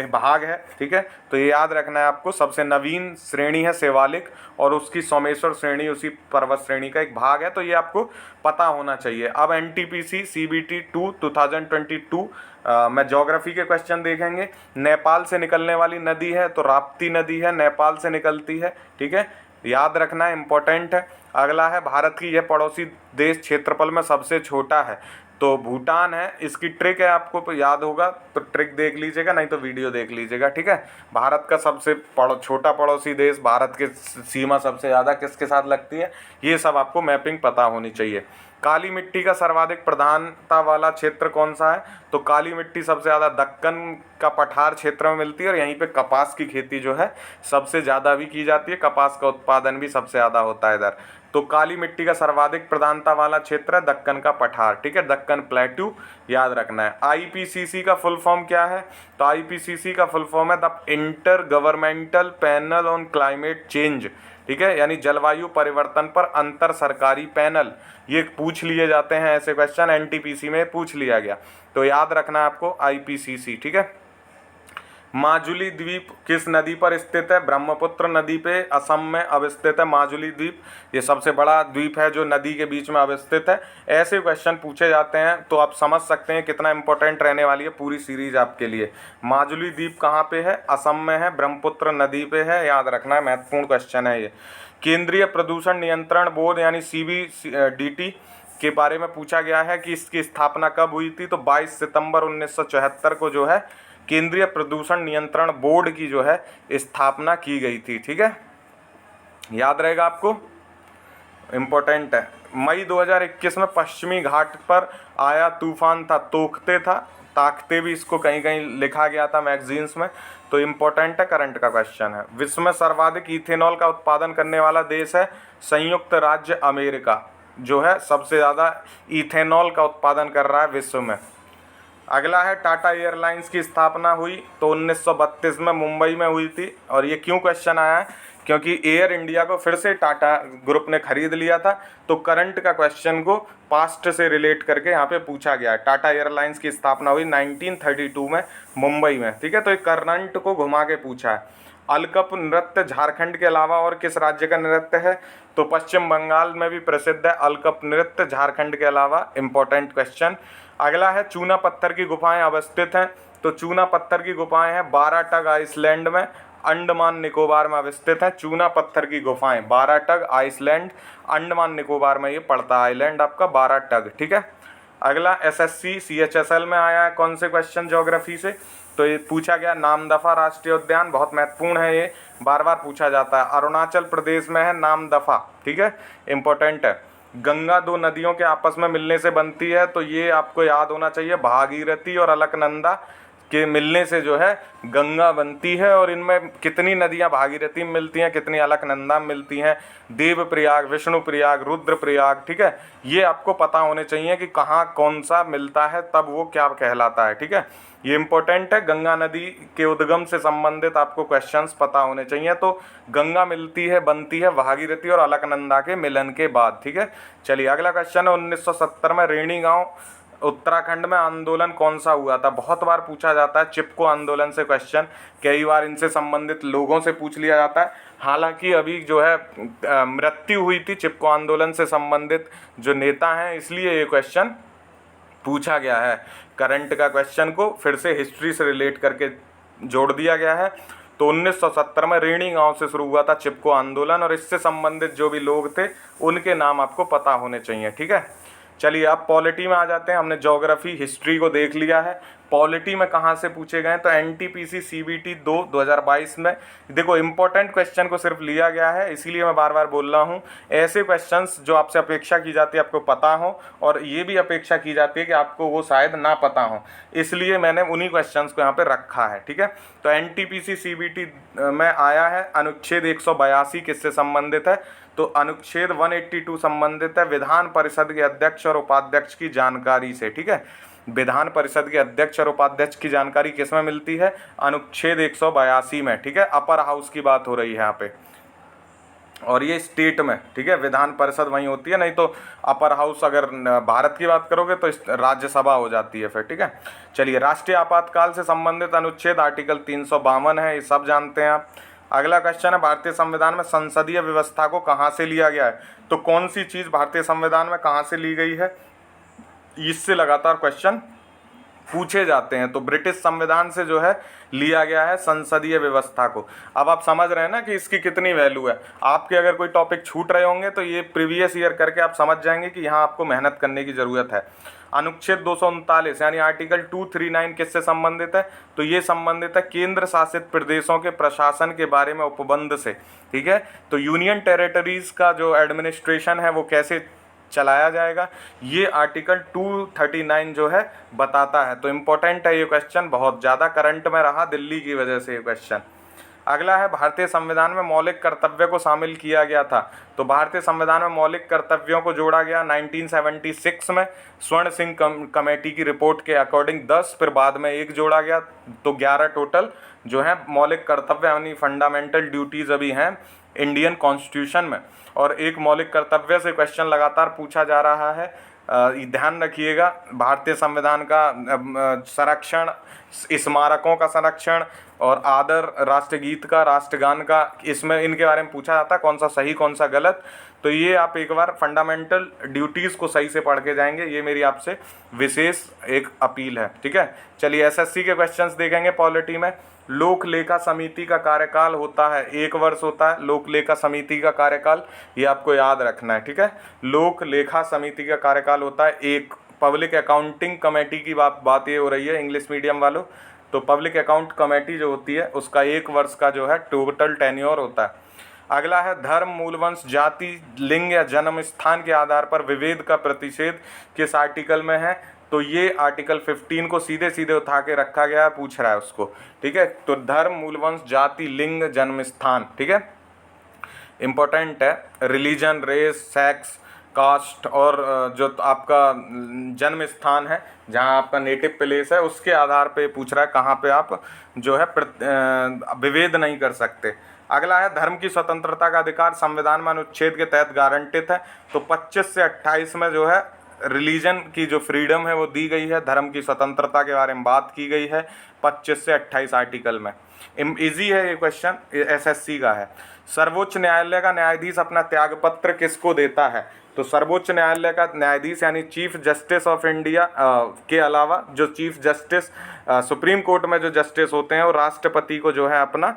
भाग है, ठीक है। तो ये याद रखना है आपको, सबसे नवीन श्रेणी है शिवालिक, और उसकी सोमेश्वर श्रेणी उसी पर्वत श्रेणी का एक भाग है, तो ये आपको पता होना चाहिए। अब NTPC CBT 2 2022 में ज्योग्राफी के क्वेश्चन देखेंगे। नेपाल से निकलने वाली नदी है, तो राप्ती नदी है, नेपाल से निकलती है, ठीक है, याद रखना, इंपॉर्टेंट है। अगला है भारत की यह पड़ोसी देश क्षेत्रफल में सबसे छोटा है? तो भूटान है। इसकी ट्रिक है, आपको याद होगा तो ट्रिक देख लीजिएगा, नहीं तो वीडियो देख लीजिएगा, ठीक है। भारत का सबसे छोटा पड़ोसी देश, भारत के सीमा सबसे ज़्यादा किसके साथ लगती है, ये सब आपको मैपिंग पता होनी चाहिए। काली मिट्टी का सर्वाधिक प्रधानता वाला क्षेत्र कौन सा है? तो काली मिट्टी सबसे ज़्यादा दक्कन का पठार क्षेत्र में मिलती है, और यहीं पे कपास की खेती जो है सबसे ज़्यादा भी की जाती है, कपास का उत्पादन भी सबसे ज़्यादा होता है इधर। तो काली मिट्टी का सर्वाधिक प्रधानता वाला क्षेत्र है दक्कन का पठार, ठीक है, दक्कन प्लेट्यू, याद रखना है। IPCC का फुल फॉर्म क्या है? तो IPCC का फुल फॉर्म है the inter governmental panel on climate change, ठीक है, यानी जलवायु परिवर्तन पर अंतर सरकारी पैनल। ये पूछ लिए जाते हैं ऐसे क्वेश्चन, NTPC में पूछ लिया गया, तो याद रखना है आपको IPCC, ठीक है। माजुली द्वीप किस नदी पर स्थित है? ब्रह्मपुत्र नदी पे असम में अवस्थित है माजुली द्वीप। ये सबसे बड़ा द्वीप है जो नदी के बीच में अवस्थित है। ऐसे क्वेश्चन पूछे जाते हैं, तो आप समझ सकते हैं कितना इंपॉर्टेंट रहने वाली है पूरी सीरीज आपके लिए। माजुली द्वीप कहाँ पे है? असम में है, ब्रह्मपुत्र नदी पे है, याद रखना है, महत्वपूर्ण क्वेश्चन है ये। केंद्रीय प्रदूषण नियंत्रण बोर्ड यानी CBDT के बारे में पूछा गया है कि इसकी स्थापना कब हुई थी? तो 22 सितंबर 1974 को जो है केंद्रीय प्रदूषण नियंत्रण बोर्ड की जो है स्थापना की गई थी, ठीक है, याद रहेगा आपको, इम्पोर्टेंट है। मई 2021 में पश्चिमी घाट पर आया तूफान था तोकते था, ताकते भी इसको कहीं कहीं लिखा गया था मैगजीन्स में, तो इम्पोर्टेंट है, करंट का क्वेश्चन है। विश्व में सर्वाधिक इथेनॉल का उत्पादन करने वाला देश है संयुक्त राज्य अमेरिका, जो है सबसे ज़्यादा इथेनॉल का उत्पादन कर रहा है विश्व में। अगला है टाटा एयरलाइंस की स्थापना हुई तो 1932 में मुंबई में हुई थी, और ये क्यों क्वेश्चन आया है? क्योंकि एयर इंडिया को फिर से टाटा ग्रुप ने खरीद लिया था, तो करंट का क्वेश्चन को पास्ट से रिलेट करके यहाँ पे पूछा गया है। टाटा एयरलाइंस की स्थापना हुई 1932 में मुंबई में, ठीक है, तो ये करंट को घुमा के पूछा है। अलकप नृत्य झारखंड के अलावा और किस राज्य का नृत्य है? तो पश्चिम बंगाल में भी प्रसिद्ध है अलकप नृत्य, झारखंड के अलावा, इंपॉर्टेंट क्वेश्चन। अगला है चूना पत्थर की गुफाएं अवस्थित हैं तो चूना पत्थर की गुफाएं हैं बाराटग आइसलैंड में, अंडमान निकोबार में अवस्थित है। चूना पत्थर की गुफाएं बाराटग आइसलैंड, अंडमान निकोबार में ये पड़ता है आइलैंड आपका बाराटग, ठीक है। अगला एसएससी सीएचएसएल में आया है कौन से क्वेश्चन ज्योग्राफी से, तो ये पूछा गया नामदफा राष्ट्रीय उद्यान, बहुत महत्वपूर्ण है ये, बार बार पूछा जाता है। अरुणाचल प्रदेश में है नामदफा, ठीक है, इंपॉर्टेंट है। गंगा दो नदियों के आपस में मिलने से बनती है, तो ये आपको याद होना चाहिए, भागीरथी और अलकनंदा के मिलने से जो है गंगा बनती है। और इनमें कितनी नदियां भागीरथी में मिलती हैं, कितनी अलकनंदा में मिलती हैं, देवप्रयाग, विष्णुप्रयाग, रुद्रप्रयाग, ठीक है। ये आपको पता होने चाहिए कि कहाँ कौन सा मिलता है, तब वो क्या कहलाता है, ठीक है। ये इंपॉर्टेंट है, गंगा नदी के उद्गम से संबंधित आपको क्वेश्चंस पता होने चाहिए। तो गंगा मिलती है, बनती है भागीरथी और अलकनंदा के मिलन के बाद, ठीक है। चलिए अगला क्वेश्चन है 1970 में रेणी गांव उत्तराखंड में आंदोलन कौन सा हुआ था। बहुत बार पूछा जाता है चिपको आंदोलन से क्वेश्चन, कई बार इनसे संबंधित लोगों से पूछ लिया जाता है। हालांकि अभी जो है मृत्यु हुई थी चिपको आंदोलन से संबंधित जो नेता हैं, इसलिए ये क्वेश्चन पूछा गया है। करंट का क्वेश्चन को फिर से हिस्ट्री से रिलेट करके जोड़ दिया गया है। तो 1970 में रेणी गांव से शुरू हुआ था चिपको आंदोलन, और इससे संबंधित जो भी लोग थे उनके नाम आपको पता होने चाहिए, ठीक है। चलिए आप पॉलिटी में आ जाते हैं। हमने ज्योग्राफी हिस्ट्री को देख लिया है, पॉलिटी में कहाँ से पूछे गए, तो एनटीपीसी सीबीटी 2022 में देखो इंपॉर्टेंट क्वेश्चन को सिर्फ लिया गया है, इसीलिए मैं बार बार बोल रहा हूँ। ऐसे क्वेश्चंस जो आपसे अपेक्षा की जाती है आपको पता हो, और ये भी अपेक्षा की जाती है कि आपको वो शायद ना पता हो, इसलिए मैंने उन्हीं क्वेश्चंस को यहाँ पे रखा है, ठीक है। तो एनटीपीसी सीबीटी में आया है अनुच्छेद 182 किससे संबंधित है, तो अनुच्छेद 182 संबंधित है विधान परिषद के अध्यक्ष और उपाध्यक्ष की जानकारी से, ठीक है। विधान परिषद के अध्यक्ष और उपाध्यक्ष की जानकारी किस में मिलती है, अनुच्छेद 182 में, ठीक है। अपर हाउस की बात हो रही है यहाँ पे, और ये स्टेट में, ठीक है, विधान परिषद वहीं होती है, नहीं तो अपर हाउस अगर भारत की बात करोगे तो राज्यसभा हो जाती है फिर, ठीक है। चलिए राष्ट्रीय आपातकाल से संबंधित अनुच्छेद आर्टिकल 352 है, ये सब जानते हैं आप। अगला क्वेश्चन है भारतीय संविधान में संसदीय व्यवस्था को कहाँ से लिया गया है, तो कौन सी चीज़ भारतीय संविधान में कहाँ से ली गई है, इससे लगातार क्वेश्चन पूछे जाते हैं। तो ब्रिटिश संविधान से जो है लिया गया है संसदीय व्यवस्था को। अब आप समझ रहे हैं ना कि इसकी कितनी वैल्यू है। आपके अगर कोई टॉपिक छूट रहे होंगे तो ये प्रीवियस ईयर करके आप समझ जाएंगे कि यहाँ आपको मेहनत करने की ज़रूरत है। अनुच्छेद 239 यानी आर्टिकल 239 किससे संबंधित है, तो ये संबंधित है केंद्र शासित प्रदेशों के प्रशासन के बारे में उपबंध से, ठीक है। तो यूनियन टेरिटरीज का जो एडमिनिस्ट्रेशन है वो कैसे चलाया जाएगा, ये आर्टिकल 239 जो है बताता है। तो इम्पोर्टेंट है ये क्वेश्चन, बहुत ज़्यादा करंट में रहा दिल्ली की वजह से ये क्वेश्चन। अगला है भारतीय संविधान में मौलिक कर्तव्य को शामिल किया गया था, तो भारतीय संविधान में मौलिक कर्तव्यों को जोड़ा गया 1976 में स्वर्ण सिंह कमेटी की रिपोर्ट के अकॉर्डिंग 10, फिर बाद में 1 जोड़ा गया, तो 11 टोटल जो है मौलिक कर्तव्य यानी फंडामेंटल ड्यूटीज़ अभी हैं इंडियन कॉन्स्टिट्यूशन में। और एक मौलिक कर्तव्य से क्वेश्चन लगातार पूछा जा रहा है, ध्यान रखिएगा, भारतीय संविधान का संरक्षण, स्मारकों का संरक्षण और आदर, राष्ट्रगीत का, राष्ट्रगान का, इसमें इनके बारे में पूछा जाता है कौन सा सही कौन सा गलत। तो ये आप एक बार फंडामेंटल ड्यूटीज़ को सही से पढ़ के जाएंगे, ये मेरी आपसे विशेष एक अपील है, ठीक है। चलिए एसएससी के क्वेश्चंस देखेंगे पॉलिटी में। लोक लेखा समिति का कार्यकाल होता है 1 वर्ष होता है, लोक लेखा समिति का कार्यकाल, ये आपको याद रखना है, ठीक है। लोक लेखा समिति का कार्यकाल होता है 1। पब्लिक अकाउंटिंग कमेटी की बात ये हो रही है इंग्लिश मीडियम वालों, तो पब्लिक अकाउंट कमेटी जो होती है उसका 1 वर्ष का जो है टोटल टेन्योर होता है। अगला है धर्म, मूलवंश, जाति, लिंग या जन्म स्थान के आधार पर विभेद का प्रतिषेध किस आर्टिकल में है, तो ये आर्टिकल 15 को सीधे सीधे उठा के रखा गया है, पूछ रहा है उसको, ठीक है। तो धर्म, मूलवंश, जाति, लिंग, जन्म स्थान, ठीक है, इम्पोर्टेंट है। रिलीजन, रेस, सेक्स, कास्ट और जो आपका जन्म स्थान है जहाँ आपका नेटिव प्लेस है उसके आधार पे पूछ रहा है, कहाँ पे आप जो है विभेद नहीं कर सकते। अगला है धर्म की स्वतंत्रता का अधिकार संविधान में अनुच्छेद के तहत गारंटित है, तो 25 से 28 में जो है रिलीजन की जो फ्रीडम है वो दी गई है, धर्म की स्वतंत्रता के बारे में बात की गई है 25 से 28 आर्टिकल में। इजी है ये क्वेश्चन, एसएससी का है। सर्वोच्च न्यायालय का न्यायाधीश अपना त्यागपत्र किसको देता है? तो सर्वोच्च न्यायालय का न्यायाधीश यानी चीफ जस्टिस ऑफ इंडिया के अलावा जो चीफ जस्टिस सुप्रीम कोर्ट में जो जस्टिस होते हैं वो राष्ट्रपति को जो है अपना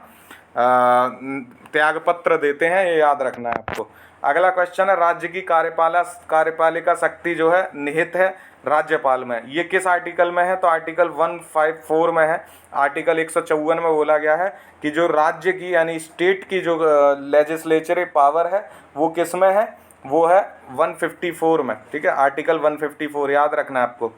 त्यागपत्र देते हैं, ये याद रखना है आपको। अगला क्वेश्चन है, राज्य की कार्यपालिका शक्ति जो है निहित है राज्यपाल में, ये किस आर्टिकल में है? तो आर्टिकल 154 में है। आर्टिकल 154 में बोला गया है कि जो राज्य की यानी स्टेट की जो लेजिस्लेचर पावर है वो किस में है? वो है 154 में, ठीक है, आर्टिकल 154 याद रखना है आपको।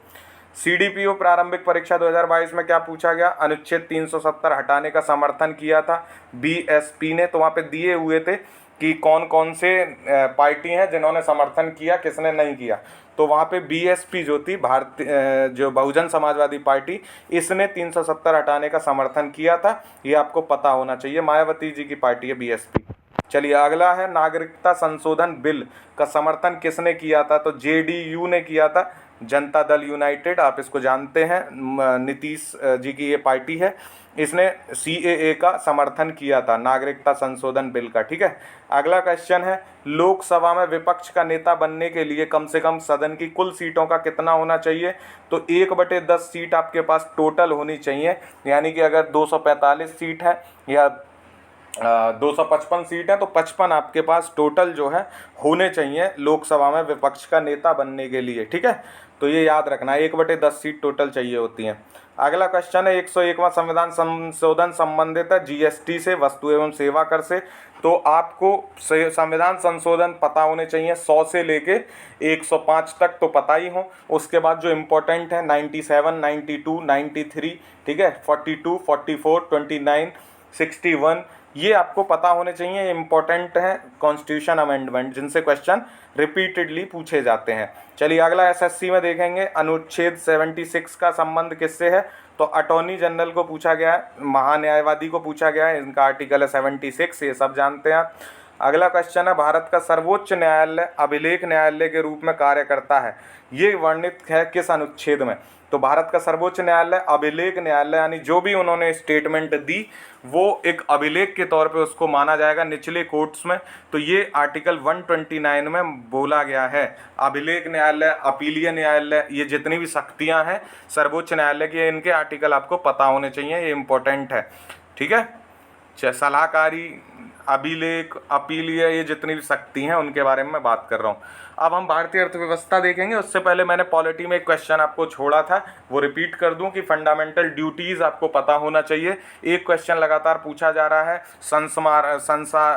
सीडीपीओ प्रारंभिक परीक्षा 2022 में क्या पूछा गया? अनुच्छेद 370 हटाने का समर्थन किया था बीएसपी ने। तो वहाँ पे दिए हुए थे कि कौन कौन से पार्टी हैं जिन्होंने समर्थन किया, किसने नहीं किया। तो वहाँ पे बीएसपी जो थी भारतीय जो बहुजन समाजवादी पार्टी, इसने 370 हटाने का समर्थन किया था, ये आपको पता होना चाहिए। मायावती जी की पार्टी है बीएसपी। चलिए अगला है, नागरिकता संशोधन बिल का समर्थन किसने किया था? तो जेडीयू ने किया था, जनता दल यूनाइटेड, आप इसको जानते हैं, नीतीश जी की ये पार्टी है। इसने सीएए का समर्थन किया था, नागरिकता संशोधन बिल का, ठीक है। अगला क्वेश्चन है, लोकसभा में विपक्ष का नेता बनने के लिए कम से कम सदन की कुल सीटों का कितना होना चाहिए? तो 1/10 सीट आपके पास टोटल होनी चाहिए, यानी कि अगर 245 सीट है या 255 सीट है तो 55 आपके पास टोटल जो है होने चाहिए लोकसभा में विपक्ष का नेता बनने के लिए, ठीक है। तो ये याद रखना है, 1/10 सीट टोटल चाहिए होती हैं। अगला क्वेश्चन है, 101वां संविधान संशोधन संबंधित है जीएसटी से, वस्तु एवं सेवा कर से। तो आपको संविधान संशोधन पता होने चाहिए 100 से लेके 105 तक तो पता ही हो। उसके बाद जो इम्पोर्टेंट है 97, 92, 93, ठीक है, 42, 44, 29, 61, ये आपको पता होने चाहिए, इम्पोर्टेंट है कॉन्स्टिट्यूशन अमेंडमेंट जिनसे क्वेश्चन रिपीटेडली पूछे जाते हैं। चलिए अगला एसएससी में देखेंगे, अनुच्छेद 76 का संबंध किससे है? तो अटॉर्नी जनरल को पूछा गया है, महान्यायवादी को पूछा गया है, इनका आर्टिकल है 76, ये सब जानते हैं। अगला क्वेश्चन है, भारत का सर्वोच्च न्यायालय अभिलेख न्यायालय के रूप में कार्य करता है, ये वर्णित है किस अनुच्छेद में? तो भारत का सर्वोच्च न्यायालय अभिलेख न्यायालय यानी जो भी उन्होंने स्टेटमेंट दी वो एक अभिलेख के तौर पे उसको माना जाएगा निचले कोर्ट्स में। तो ये आर्टिकल 129 में बोला गया है। अभिलेख न्यायालय, अपीलीय न्यायालय, ये जितनी भी शक्तियां हैं सर्वोच्च न्यायालय की, इनके आर्टिकल आपको पता होने चाहिए, ये इंपॉर्टेंट है, ठीक है। सलाहकारी, अभिलेख, अपीलीय, ये जितनी भी शक्ति हैं उनके बारे में मैं बात कर रहा हूँ। अब हम भारतीय अर्थव्यवस्था देखेंगे, उससे पहले मैंने पॉलिटी में एक क्वेश्चन आपको छोड़ा था, वो रिपीट कर दूं कि फंडामेंटल ड्यूटीज़ आपको पता होना चाहिए। एक क्वेश्चन लगातार पूछा जा रहा है,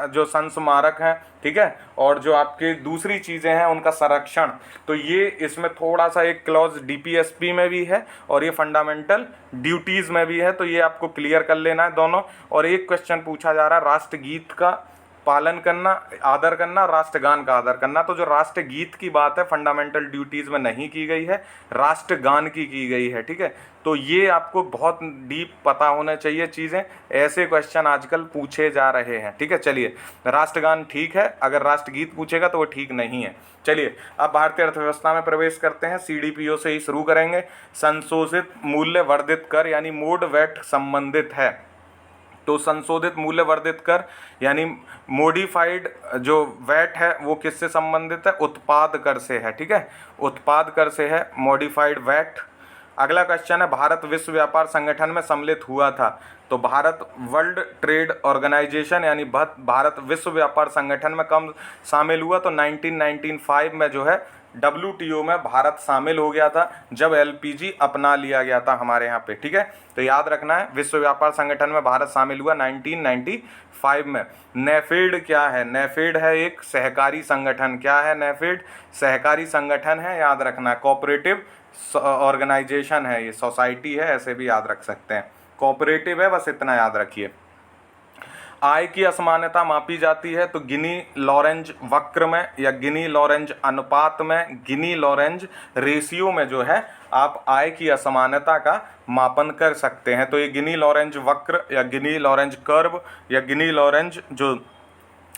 जो संस्मारक हैं, ठीक है, और जो आपके दूसरी चीज़ें हैं उनका संरक्षण। तो ये इसमें थोड़ा सा एक क्लॉज डीपीएसपी में भी है और ये फंडामेंटल ड्यूटीज़ में भी है, तो ये आपको क्लियर कर लेना है दोनों। और एक क्वेश्चन पूछा जा रहा है, राष्ट्रगीत का पालन करना, आदर करना, राष्ट्रगान का आदर करना। तो जो राष्ट्रगीत की बात है फंडामेंटल ड्यूटीज़ में नहीं की गई है, राष्ट्रगान की गई है, ठीक है। तो ये आपको बहुत डीप पता होना चाहिए चीज़ें, ऐसे क्वेश्चन आजकल पूछे जा रहे हैं, ठीक है। चलिए, राष्ट्रगान ठीक है, अगर राष्ट्रगीत पूछेगा तो वो ठीक नहीं है। चलिए अब भारतीय अर्थव्यवस्था में प्रवेश करते हैं, सीडीपीओ से ही शुरू करेंगे। संशोधित मूल्य वर्धित कर यानी मोड वैट संबंधित है। तो संशोधित मूल्य वर्धित कर यानी मॉडिफाइड जो वैट है वो किससे संबंधित है? उत्पाद कर से है, ठीक है, उत्पाद कर से है मॉडिफाइड वैट। अगला क्वेश्चन है, भारत विश्व व्यापार संगठन में सम्मिलित हुआ था। तो भारत वर्ल्ड ट्रेड ऑर्गेनाइजेशन यानी भारत विश्व व्यापार संगठन में कब शामिल हुआ? तो 1995 में जो है WTO में भारत शामिल हो गया था, जब LPG अपना लिया गया था हमारे यहाँ पे, ठीक है। तो याद रखना है, विश्व व्यापार संगठन में भारत शामिल हुआ 1995 में। नेफेड क्या है? नेफेड है एक सहकारी संगठन। क्या है नेफेड? सहकारी संगठन है, याद रखना। कोऑपरेटिव ऑर्गेनाइजेशन है, ये सोसाइटी है, ऐसे भी याद रख सकते हैं। कोऑपरेटिव है, बस इतना याद रखिए। आय की असमानता मापी जाती है तो गिनी लॉरेंज वक्र में या गिनी लॉरेंज अनुपात में, गिनी लॉरेंज रेशियो में जो है आप आय की असमानता का मापन कर सकते हैं। तो ये गिनी लॉरेंज वक्र या गिनी लॉरेंज कर्व या गिनी लॉरेंज जो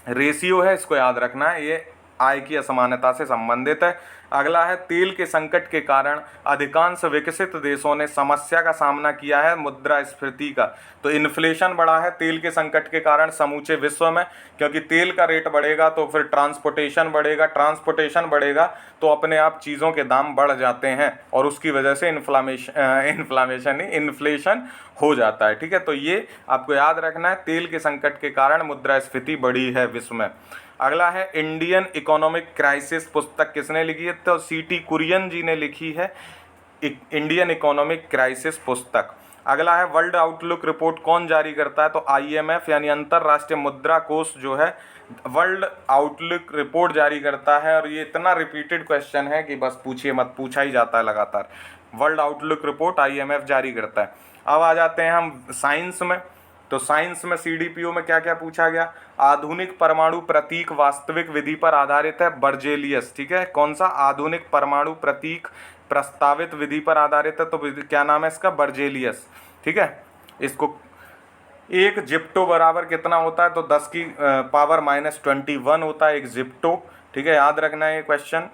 रेशियो है, इसको याद रखना है, ये आय की असमानता से संबंधित है। अगला है तेल के संकट के कारण अधिकांश विकसित देशों ने समस्या का सामना किया है मुद्रास्फीति का। तो इन्फ्लेशन बढ़ा है तेल के संकट के कारण समूचे विश्व में, क्योंकि तेल का रेट बढ़ेगा तो फिर ट्रांसपोर्टेशन बढ़ेगा, ट्रांसपोर्टेशन बढ़ेगा तो अपने आप चीज़ों के दाम बढ़ जाते हैं और उसकी वजह से इन्फ्लेशन हो जाता है। ठीक है, तो ये आपको याद रखना है, तेल के संकट के कारण मुद्रास्फीति बढ़ी है विश्व में। अगला है इंडियन इकोनॉमिक क्राइसिस पुस्तक किसने लिखी है? तो सीटी कुरियन जी ने लिखी है इंडियन इकोनॉमिक क्राइसिस पुस्तक। अगला है वर्ल्ड आउटलुक रिपोर्ट कौन जारी करता है? तो आईएमएफ यानी अंतर्राष्ट्रीय मुद्रा कोष जो है वर्ल्ड आउटलुक रिपोर्ट जारी करता है। और ये इतना रिपीटेड क्वेश्चन है कि बस पूछिए मत, पूछा ही जाता है लगातार। वर्ल्ड आउटलुक रिपोर्ट आईएमएफ जारी करता है। अब आ जाते हैं हम साइंस में। तो साइंस में सीडीपीओ में क्या क्या पूछा गया? आधुनिक परमाणु प्रतीक वास्तविक विधि पर आधारित है, बर्जेलियस। ठीक है, कौन सा? आधुनिक परमाणु प्रतीक प्रस्तावित विधि पर आधारित है, तो क्या नाम है इसका? बर्जेलियस। ठीक है, इसको एक जिप्टो बराबर कितना होता है? तो 10 की पावर -21 होता है एक जिप्टो। ठीक है, याद रखना है ये क्वेश्चन।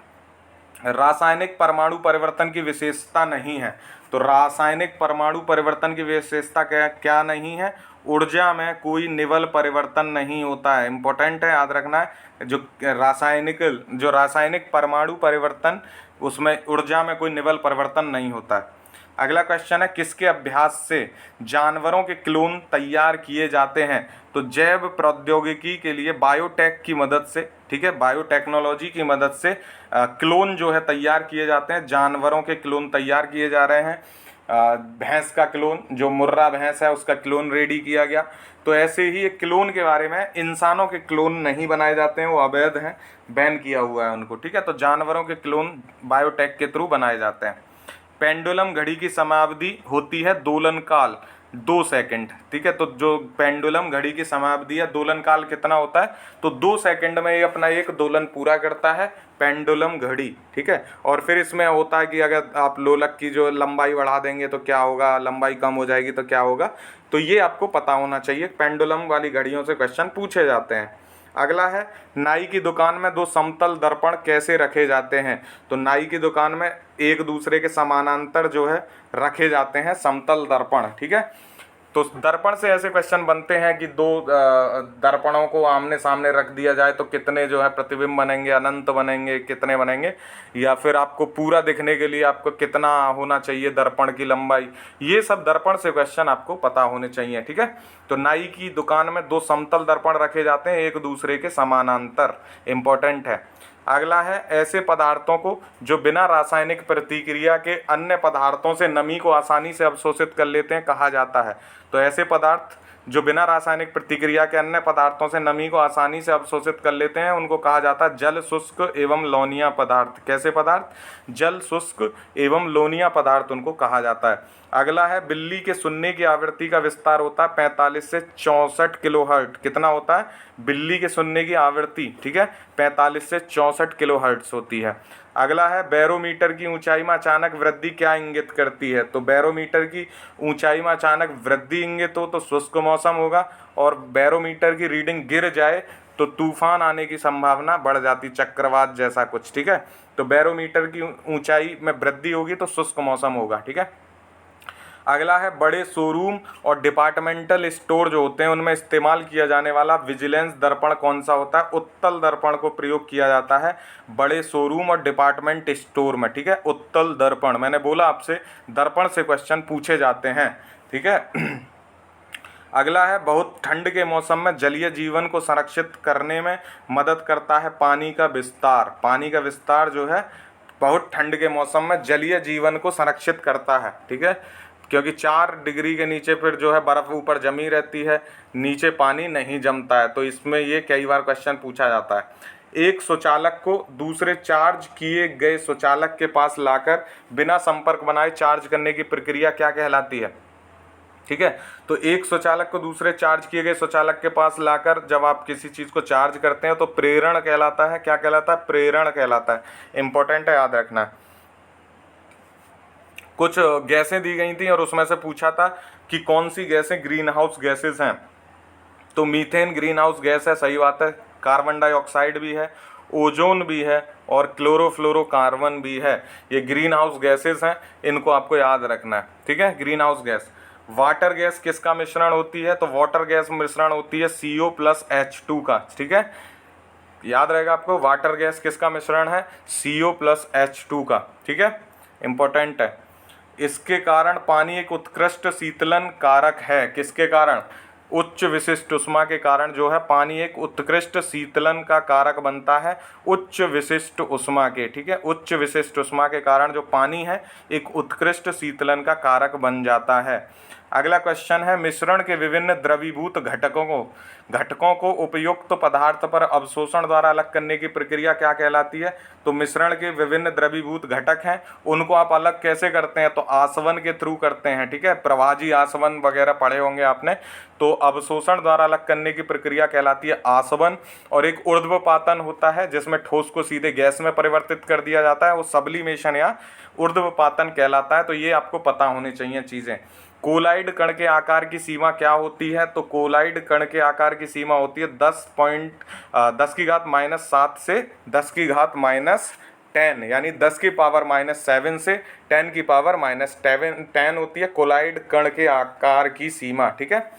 रासायनिक परमाणु परिवर्तन की विशेषता नहीं है। तो रासायनिक परमाणु परिवर्तन की विशेषता क्या नहीं है? ऊर्जा में कोई निवल परिवर्तन नहीं होता है। इंपॉर्टेंट है, याद रखना है। जो रासायनिक परमाणु परिवर्तन, उसमें ऊर्जा में कोई निवल परिवर्तन नहीं होता है। अगला क्वेश्चन है किसके अभ्यास से जानवरों के क्लोन तैयार किए जाते हैं? तो जैव प्रौद्योगिकी के लिए बायोटेक की मदद से, ठीक है, बायोटेक्नोलॉजी की मदद से क्लोन जो है तैयार किए जाते हैं। जानवरों के क्लोन तैयार किए जा रहे हैं। भैंस का क्लोन, जो मुर्रा भैंस है उसका क्लोन रेडी किया गया। तो ऐसे ही एक क्लोन के बारे में, इंसानों के क्लोन नहीं बनाए जाते हैं, वो अवैध हैं, बैन किया हुआ है उनको। ठीक है, तो जानवरों के क्लोन बायोटेक के थ्रू बनाए जाते हैं। पेंडुलम घड़ी की समयावधि होती है दोलन काल 2 सेकंड। ठीक है, तो जो पेंडुलम घड़ी की समयावधि है, दोलन काल कितना होता है? तो 2 सेकंड में ये अपना एक दोलन पूरा करता है पेंडुलम घड़ी। ठीक है, और फिर इसमें होता है कि अगर आप लोलक की जो लंबाई बढ़ा देंगे तो क्या होगा, लंबाई कम हो जाएगी तो क्या होगा। तो ये आपको पता होना चाहिए, पेंडुलम वाली घड़ियों से क्वेश्चन पूछे जाते हैं। अगला है नाई की दुकान में 2 समतल दर्पण कैसे रखे जाते हैं? तो नाई की दुकान में एक दूसरे के समानांतर जो है रखे जाते हैं समतल दर्पण। ठीक है, तो दर्पण से ऐसे क्वेश्चन बनते हैं कि 2 दर्पणों को आमने सामने रख दिया जाए तो कितने जो है प्रतिबिंब बनेंगे, अनंत बनेंगे, कितने बनेंगे, या फिर आपको पूरा दिखने के लिए आपको कितना होना चाहिए दर्पण की लंबाई। ये सब दर्पण से क्वेश्चन आपको पता होने चाहिए। ठीक है, तो नाई की दुकान में 2 समतल दर्पण रखे जाते हैं एक दूसरे के समानांतर, इंपॉर्टेंट है। अगला है ऐसे पदार्थों को जो बिना रासायनिक प्रतिक्रिया के अन्य पदार्थों से नमी को आसानी से अवशोषित कर लेते हैं कहा जाता है? तो ऐसे पदार्थ जो बिना रासायनिक प्रतिक्रिया के अन्य पदार्थों से नमी को आसानी से अवशोषित कर लेते हैं उनको कहा जाता है जल शुष्क एवं लवणीय पदार्थ। कैसे पदार्थ? जल शुष्क एवं लवणीय पदार्थ उनको कहा जाता है। अगला है बिल्ली के सुनने की आवृत्ति का विस्तार होता है 45 से 64 किलोहर्ट्ज। कितना होता है बिल्ली के सुनने की आवृत्ति? ठीक है, 45 से 64 किलोहर्ट्ज होती है। अगला है बैरोमीटर की ऊंचाई में अचानक वृद्धि क्या इंगित करती है? तो बैरोमीटर की ऊंचाई में अचानक वृद्धि इंगित हो तो शुष्क मौसम होगा, और बैरोमीटर की रीडिंग गिर जाए तो तूफान आने की संभावना बढ़ जाती, चक्रवात जैसा कुछ। ठीक है, तो बैरोमीटर की ऊंचाई में वृद्धि होगी तो शुष्क मौसम होगा। ठीक है, अगला है बड़े शोरूम और डिपार्टमेंटल स्टोर जो होते हैं उनमें इस्तेमाल किया जाने वाला विजिलेंस दर्पण कौन सा होता है? उत्तल दर्पण को प्रयोग किया जाता है बड़े शोरूम और डिपार्टमेंट स्टोर में। ठीक है, उत्तल दर्पण, मैंने बोला आपसे दर्पण से क्वेश्चन पूछे जाते हैं। ठीक है, अगला है बहुत ठंड के मौसम में जलीय जीवन को संरक्षित करने में मदद करता है पानी का विस्तार। पानी का विस्तार जो है बहुत ठंड के मौसम में जलीय जीवन को संरक्षित करता है। ठीक है, क्योंकि 4 डिग्री के नीचे फिर जो है बर्फ़ ऊपर जमी रहती है, नीचे पानी नहीं जमता है। तो इसमें ये कई बार क्वेश्चन पूछा जाता है। एक स्वचालक को दूसरे चार्ज किए गए स्वचालक के पास लाकर बिना संपर्क बनाए चार्ज करने की प्रक्रिया क्या कहलाती है? ठीक है, तो एक स्वचालक को दूसरे चार्ज किए गए स्वचालक के पास लाकर जब आप किसी चीज़ को चार्ज करते हैं तो प्रेरण कहलाता है। क्या कहलाता है? प्रेरण कहलाता है। इंपॉर्टेंट है, याद रखना है। कुछ गैसें दी गई थी और उसमें से पूछा था कि कौन सी गैसें ग्रीन हाउस गैसेस हैं? तो मीथेन ग्रीन हाउस गैस है, सही बात है। कार्बन डाइऑक्साइड भी है, ओजोन भी है और क्लोरोफ्लोरोकार्बन भी है। ये ग्रीन हाउस गैसेस हैं, इनको आपको याद रखना है, ठीक है। Green house gas. Water gas किसका मिश्रण होती है? तो वाटर गैस मिश्रण होती है CO प्लस H2 का, ठीक है। याद रहेगा आपको, वाटर गैस किसका मिश्रण है? CO प्लस H2 का, ठीक है, इंपॉर्टेंट है। इसके कारण पानी एक उत्कृष्ट शीतलन कारक है। किसके कारण? उच्च विशिष्ट उष्मा के कारण जो है पानी एक उत्कृष्ट शीतलन का कारक बनता है, उच्च विशिष्ट उष्मा के, ठीक है। उच्च विशिष्ट उष्मा के कारण जो पानी है एक उत्कृष्ट शीतलन का कारक बन जाता है। अगला क्वेश्चन है, मिश्रण के विभिन्न द्रवीभूत घटकों को उपयुक्त पदार्थ पर अवशोषण द्वारा अलग करने की प्रक्रिया क्या कहलाती है? तो मिश्रण के विभिन्न द्रवीभूत घटक हैं, उनको आप अलग कैसे करते हैं? तो आसवन के थ्रू करते हैं, ठीक है। प्रभाजी आसवन वगैरह पढ़े होंगे आपने। तो अवशोषण द्वारा अलग करने की प्रक्रिया कहलाती है आसवन। और एक ऊर्ध्वपातन होता है जिसमें ठोस को सीधे गैस में परिवर्तित कर दिया जाता है, वो सब्लिमेशन या ऊर्ध्वपातन कहलाता है। तो ये आपको पता होनी चाहिए चीज़ें। कोलाइड कण के आकार की सीमा क्या होती है? तो कोलाइड कण के आकार की सीमा होती है 10⁻⁷ से 10⁻⁻10, यानी 10⁻⁻7 से 10⁻⁻10 होती है कोलाइड कण के आकार की सीमा, ठीक है।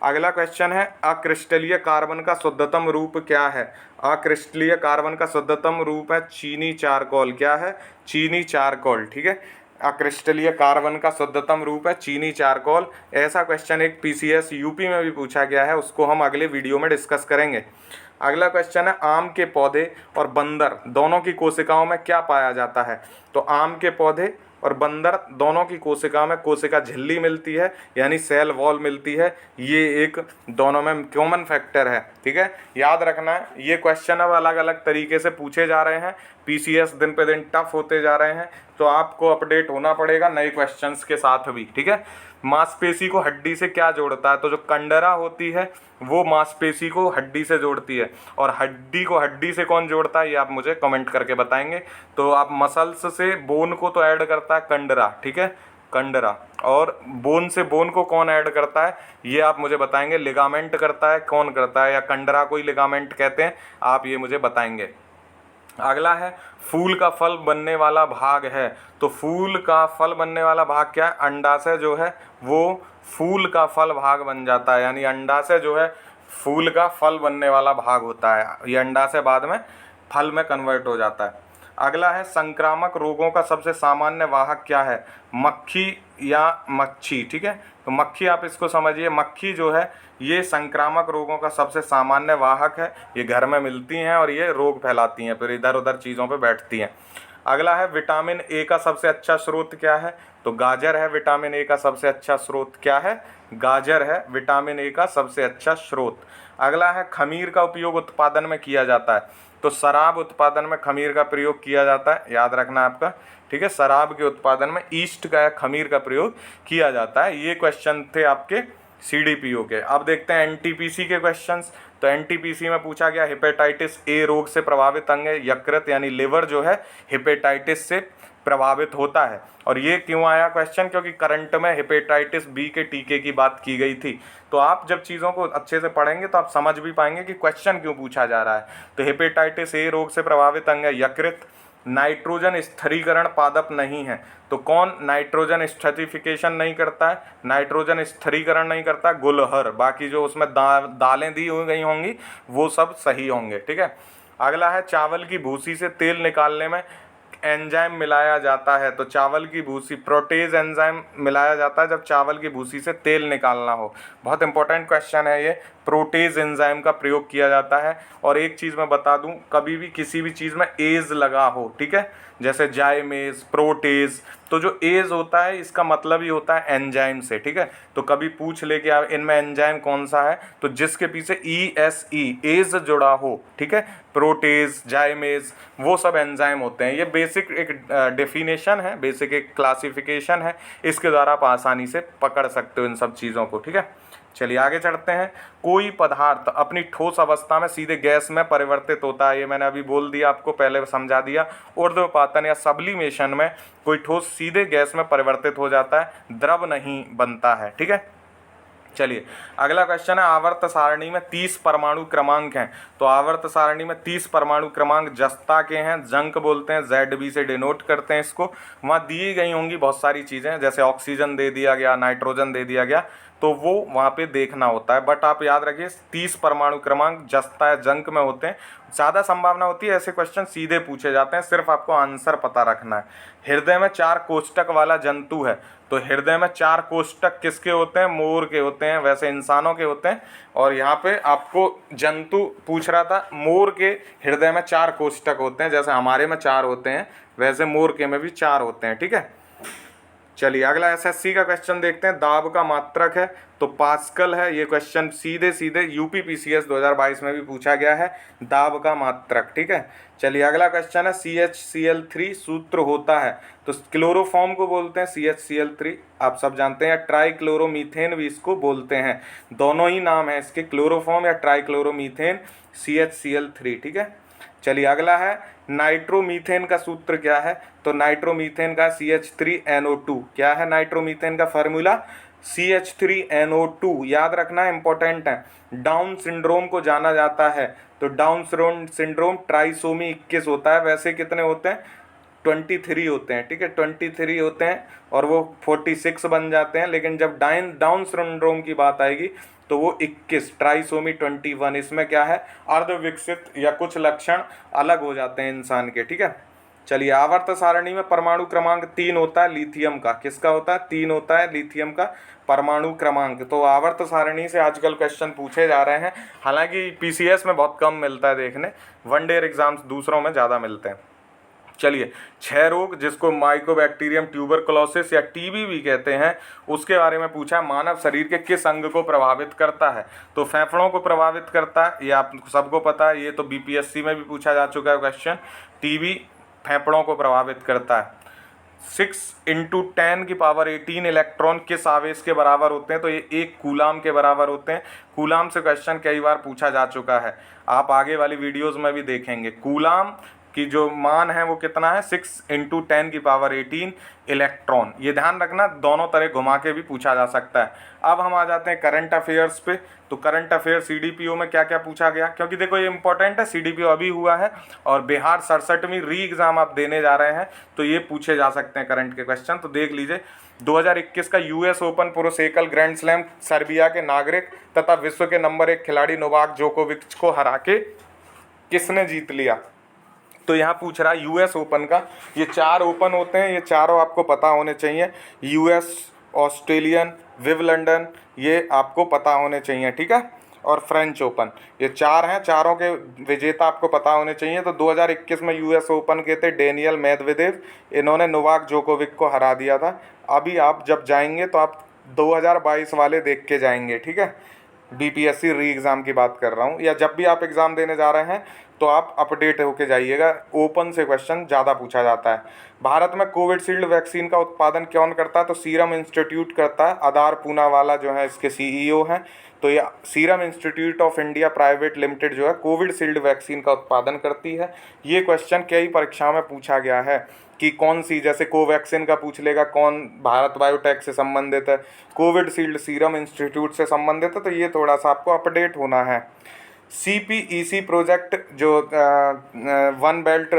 अगला क्वेश्चन है, अक्रिस्टलीय कार्बन का शुद्धतम रूप क्या है? अक्रिस्टलीय कार्बन का शुद्धतम रूप है चीनी चारकोल। क्या है? चीनी चारकोल, ठीक है। अक्रिस्टलीय कार्बन का शुद्धतम रूप है चीनी चारकोल। ऐसा क्वेश्चन एक PCS यूपी में भी पूछा गया है, उसको हम अगले वीडियो में डिस्कस करेंगे। अगला क्वेश्चन है, आम के पौधे और बंदर दोनों की कोशिकाओं में क्या पाया जाता है? तो आम के पौधे और बंदर दोनों की कोशिका में कोशिका झिल्ली मिलती है, यानी सेल वॉल मिलती है। ये एक दोनों में कॉमन फैक्टर है, ठीक है, याद रखना है। ये क्वेश्चन अब अलग अलग तरीके से पूछे जा रहे हैं। PCS दिन पे दिन टफ होते जा रहे हैं, तो आपको अपडेट होना पड़ेगा नए क्वेश्चंस के साथ भी, ठीक है। मांसपेशी को हड्डी से क्या जोड़ता है? तो जो कंडरा होती है वो मांसपेशी को हड्डी से जोड़ती है। और हड्डी को हड्डी से कौन जोड़ता है, ये आप मुझे कमेंट करके बताएंगे। तो आप मसल्स से बोन को तो ऐड करता है कंडरा, ठीक है, कंडरा। और बोन से बोन को कौन ऐड करता है, ये आप मुझे बताएंगे। लिगामेंट करता है, कौन करता है, या कंडरा को ही लिगामेंट कहते हैं, आप ये मुझे बताएंगे। अगला है, फूल का फल बनने वाला भाग है। तो फूल का फल बनने वाला भाग क्या है? अंडाशय जो है वो फूल का फल भाग बन जाता है, यानी अंडाशय जो है फूल का फल बनने वाला भाग होता है। ये अंडाशय बाद में फल में कन्वर्ट हो जाता है। अगला है, संक्रामक रोगों का सबसे सामान्य वाहक क्या है? मक्खी या मच्छी, ठीक है। तो मक्खी, आप इसको समझिए, मक्खी जो है ये संक्रामक रोगों का सबसे सामान्य वाहक है। ये घर में मिलती हैं और ये रोग फैलाती हैं, फिर इधर उधर चीज़ों पे बैठती हैं। अगला है, विटामिन ए का सबसे अच्छा स्रोत क्या है? तो गाजर है विटामिन ए का सबसे अच्छा स्रोत। क्या है? गाजर है विटामिन ए का सबसे अच्छा स्रोत। अगला है, खमीर का उपयोग उत्पादन में किया जाता है। तो शराब उत्पादन में खमीर का प्रयोग किया जाता है, याद रखना आपका, ठीक है। शराब के उत्पादन में ईस्ट का या खमीर का प्रयोग किया जाता है। ये क्वेश्चन थे आपके CDPO के। अब देखते हैं NTPC के क्वेश्चंस। तो NTPC में पूछा गया, हेपेटाइटिस ए रोग से प्रभावित अंग यकृत यानी लिवर जो है हेपेटाइटिस से प्रभावित होता है। और ये क्यों आया क्वेश्चन? क्योंकि करंट में हेपेटाइटिस बी के टीके की बात की गई थी। तो आप जब चीज़ों को अच्छे से पढ़ेंगे तो आप समझ भी पाएंगे कि क्वेश्चन क्यों पूछा जा रहा है। तो हेपेटाइटिस ए रोग से प्रभावित अंग है यकृत। नाइट्रोजन स्थिरीकरण पादप नहीं है। तो कौन नाइट्रोजन स्ट्रेटिफिकेशन नहीं करता है, नाइट्रोजन स्थिरीकरण नहीं करता? गुलहर। बाकी जो उसमें दालें दी हुई गई होंगी वो सब सही होंगे, ठीक है। अगला है, चावल की भूसी से तेल निकालने में एंजाइम मिलाया जाता है। तो चावल की भूसी, प्रोटेज एंजाइम मिलाया जाता है जब चावल की भूसी से तेल निकालना हो। बहुत इंपॉर्टेंट क्वेश्चन है ये, प्रोटेज एंजाइम का प्रयोग किया जाता है। और एक चीज़ मैं बता दूं, कभी भी किसी भी चीज़ में एज लगा हो, ठीक है, जैसे जाइमेज, प्रोटेज, तो जो एज होता है इसका मतलब ही होता है एंजाइम से, ठीक है। तो कभी पूछ ले कि आप इनमें एंजाइम कौन सा है, तो जिसके पीछे ESE एज जुड़ा हो, ठीक है, प्रोटेज, जाइमेज, वो सब एंजाइम होते हैं। ये बेसिक एक डेफिनेशन है, बेसिक एक क्लासिफिकेशन है, इसके द्वारा आप आसानी से पकड़ सकते हो इन सब चीज़ों को, ठीक है। चलिए आगे चढ़ते हैं। कोई पदार्थ अपनी ठोस अवस्था में सीधे गैस में परिवर्तित होता है, ये मैंने अभी बोल दिया, आपको पहले समझा दिया। ऊर्ध्वपातन या सब्लिमेशन में कोई ठोस सीधे गैस में परिवर्तित हो जाता है, द्रव नहीं बनता है, ठीक है। चलिए अगला क्वेश्चन है, आवर्त सारणी में 30 परमाणु क्रमांक हैं। तो आवर्त सारणी में 30 परमाणु क्रमांक जस्ता के हैं, जंक बोलते हैं, ZB से डिनोट करते हैं इसको। वहाँ दी गई होंगी बहुत सारी चीज़ें, जैसे ऑक्सीजन दे दिया गया, नाइट्रोजन दे दिया गया, तो वो वहाँ पे देखना होता है। बट आप याद रखिए 30 परमाणु क्रमांक जस्ता या जंक में होते हैं। ज़्यादा संभावना होती है ऐसे क्वेश्चन सीधे पूछे जाते हैं, सिर्फ आपको आंसर पता रखना है। हृदय में 4 कोष्ठक वाला जंतु है। तो हृदय में 4 कोष्ठक किसके होते हैं? मोर के होते हैं, वैसे इंसानों के होते हैं। और यहाँ पे आपको जंतु पूछ रहा था, मोर के हृदय में 4 कोष्ठक होते हैं, जैसे हमारे में 4 होते हैं वैसे मोर के में भी 4 होते हैं। ठीक है, चलिए अगला SSC का क्वेश्चन देखते हैं। दाब का मात्रक है तो पास्कल है। ये क्वेश्चन सीधे सीधे UPPCS 2022 में भी पूछा गया है, दाब का मात्रक। ठीक है, चलिए अगला क्वेश्चन है, CHCl3 सूत्र होता है तो क्लोरोफॉर्म को बोलते हैं CHCl3, आप सब जानते हैं। ट्राइक्लोरोमीथेन भी इसको बोलते हैं, दोनों ही नाम है इसके, क्लोरोफॉर्म या ट्राइक्लोरोमीथेन, CHCl3। ठीक है, चलिए अगला है, नाइट्रोमीथेन का सूत्र क्या है? तो नाइट्रोमीथेन का CH3NO2। क्या है नाइट्रोमीथेन का फार्मूला? CH3NO2। याद रखना इंपॉर्टेंट है। डाउन सिंड्रोम को जाना जाता है तो डाउन सिंड्रोम ट्राइसोमी 21 होता है, वैसे कितने होते हैं? 23 होते हैं। ठीक है, 23 होते हैं और वो 46 बन जाते हैं, लेकिन जब डाउन सिंड्रोम की बात आएगी तो वो 21, ट्राइसोमी 21। इसमें क्या है? अर्धविकसित या कुछ लक्षण अलग हो जाते हैं इंसान के। ठीक है, चलिए आवर्त सारणी में परमाणु क्रमांक 3 होता है लिथियम का। किसका होता है? 3 होता है लिथियम का परमाणु क्रमांक। तो आवर्त सारणी से आजकल क्वेश्चन पूछे जा रहे हैं, हालांकि PCS में बहुत कम मिलता है देखने, वन डे एग्जाम्स दूसरों में ज़्यादा मिलते हैं। चलिए, क्षय रोग जिसको माइकोबैक्टीरियम ट्यूबरकुलोसिस या TB भी कहते हैं, उसके बारे में पूछा, मानव शरीर के किस अंग को प्रभावित करता है? तो फेफड़ों को प्रभावित करता है, ये आप सबको पता है, ये तो BPSC में भी पूछा जा चुका है क्वेश्चन। TB फेफड़ों को प्रभावित करता है। 6 × 10⁻18 इलेक्ट्रॉन किस आवेश के बराबर होते हैं? तो ये 1 कूलाम के बराबर होते हैं। कूलाम से क्वेश्चन कई बार पूछा जा चुका है, आप आगे वाली वीडियोस में भी देखेंगे। कूलाम की जो मान है वो कितना है? 6 × 10⁻18 इलेक्ट्रॉन। ये ध्यान रखना, दोनों तरह घुमा के भी पूछा जा सकता है। अब हम आ जाते हैं करंट अफेयर्स पे। तो करंट अफेयर CDPO में क्या क्या पूछा गया, क्योंकि देखो ये इंपॉर्टेंट है, CDPO अभी हुआ है और बिहार 67वीं री एग्जाम आप देने जा रहे हैं, तो ये पूछे जा सकते हैं करंट के क्वेश्चन। तो देख लीजिए, 2021 का US ओपन पुरुष एकल ग्रैंड स्लैम सर्बिया के नागरिक तथा विश्व के नंबर 1 खिलाड़ी नोवाक जोकोविच को हरा के किसने जीत लिया? तो यहाँ पूछ रहा है US ओपन का। ये 4 ओपन होते हैं, ये चारों आपको पता होने चाहिए। US, ऑस्ट्रेलियन, विंबलडन, ये आपको पता होने चाहिए। ठीक है, और फ्रेंच ओपन, ये 4 हैं, चारों के विजेता आपको पता होने चाहिए। तो 2021 में US ओपन के थे डेनियल मेदवेदेव, इन्होंने नोवाक जोकोविक को हरा दिया था। अभी आप जब जाएंगे तो आप 2022 वाले देख के जाएंगे। ठीक है, BPSC री एग्ज़ाम की बात कर रहा हूँ, या जब भी आप एग्ज़ाम देने जा रहे हैं तो आप अपडेट होके जाइएगा, ओपन से क्वेश्चन ज़्यादा पूछा जाता है। भारत में कोविशील्ड वैक्सीन का उत्पादन कौन करता है? तो सीरम इंस्टीट्यूट करता है। आधार पूनावाला जो है इसके CEO हैं। तो ये serum institute of India private limited जो है कोविशील्ड वैक्सीन का उत्पादन करती है। ये क्वेश्चन कई परीक्षाओं में पूछा गया है कि कौन सी, जैसे कोवैक्सीन का पूछ लेगा, कौन भारत बायोटेक से संबंधित है, कोविशील्ड सीरम इंस्टीट्यूट से संबंधित है। तो ये थोड़ा सा आपको अपडेट होना है। CPEC प्रोजेक्ट जो वन बेल्ट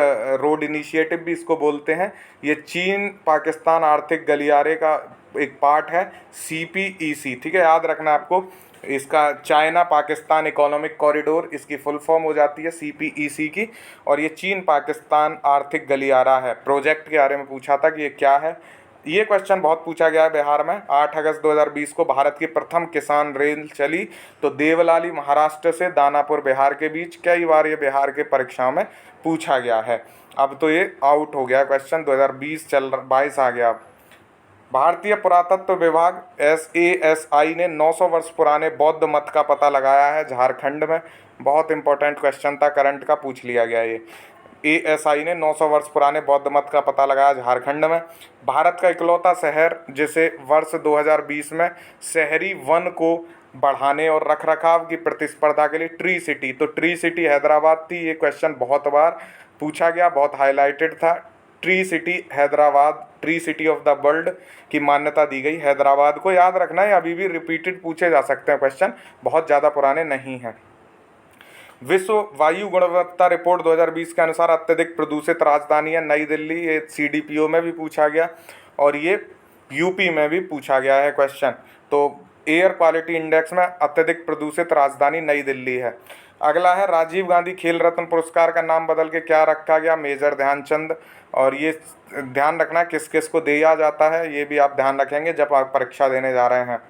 रोड इनिशिएटिव भी इसको बोलते हैं, ये चीन पाकिस्तान आर्थिक गलियारे का एक पार्ट है CPEC। ठीक है, याद रखना आपको, इसका चाइना पाकिस्तान इकोनॉमिक कॉरिडोर इसकी फुल फॉर्म हो जाती है CPEC की, और ये चीन पाकिस्तान आर्थिक गलियारा है। प्रोजेक्ट के बारे में पूछा था कि ये क्या है। ये क्वेश्चन बहुत पूछा गया है बिहार में। 8 अगस्त 2020 को भारत की प्रथम किसान रेल चली, तो देवलाली महाराष्ट्र से दानापुर बिहार के बीच। कई बार ये बिहार के परीक्षाओं में पूछा गया है। अब तो ये आउट हो गया क्वेश्चन, 2020 चल 22 आ गया। भारतीय पुरातत्व विभाग SASI ने 900 वर्ष पुराने बौद्ध मठ का पता लगाया है झारखंड में। बहुत इंपॉर्टेंट क्वेश्चन था, करंट का पूछ लिया गया। ये ASI ने 900 वर्ष पुराने बौद्ध मठ का पता लगाया झारखंड में। भारत का इकलौता शहर जिसे वर्ष 2020 में शहरी वन को बढ़ाने और रखरखाव की प्रतिस्पर्धा के लिए ट्री सिटी, तो ट्री सिटी हैदराबाद थी। ये क्वेश्चन बहुत बार पूछा गया, बहुत हाईलाइटेड था। Tree city Hyderabad, tree city of the world की मान्यता दी गई? हैदराबाद को याद रखना है, अभी भी रिपीटेड पूछे जा सकते हैं क्वेश्चन, बहुत ज़्यादा पुराने नहीं हैं। विश्व वायु गुणवत्ता रिपोर्ट 2020 के अनुसार अत्यधिक प्रदूषित राजधानी है नई दिल्ली, ये CDPO में भी पूछा गया और ये यूपी में भी पूछा गया है क्वेश्चन। तो एयर क्वालिटी इंडेक्स में अत्यधिक प्रदूषित राजधानी नई दिल्ली है। अगला है राजीव गांधी खेल रत्न पुरस्कार का नाम बदल के क्या रखा गया? मेजर ध्यानचंद। और ये ध्यान रखना किस किस को दिया जाता है, ये भी आप ध्यान रखेंगे जब आप परीक्षा देने जा रहे हैं।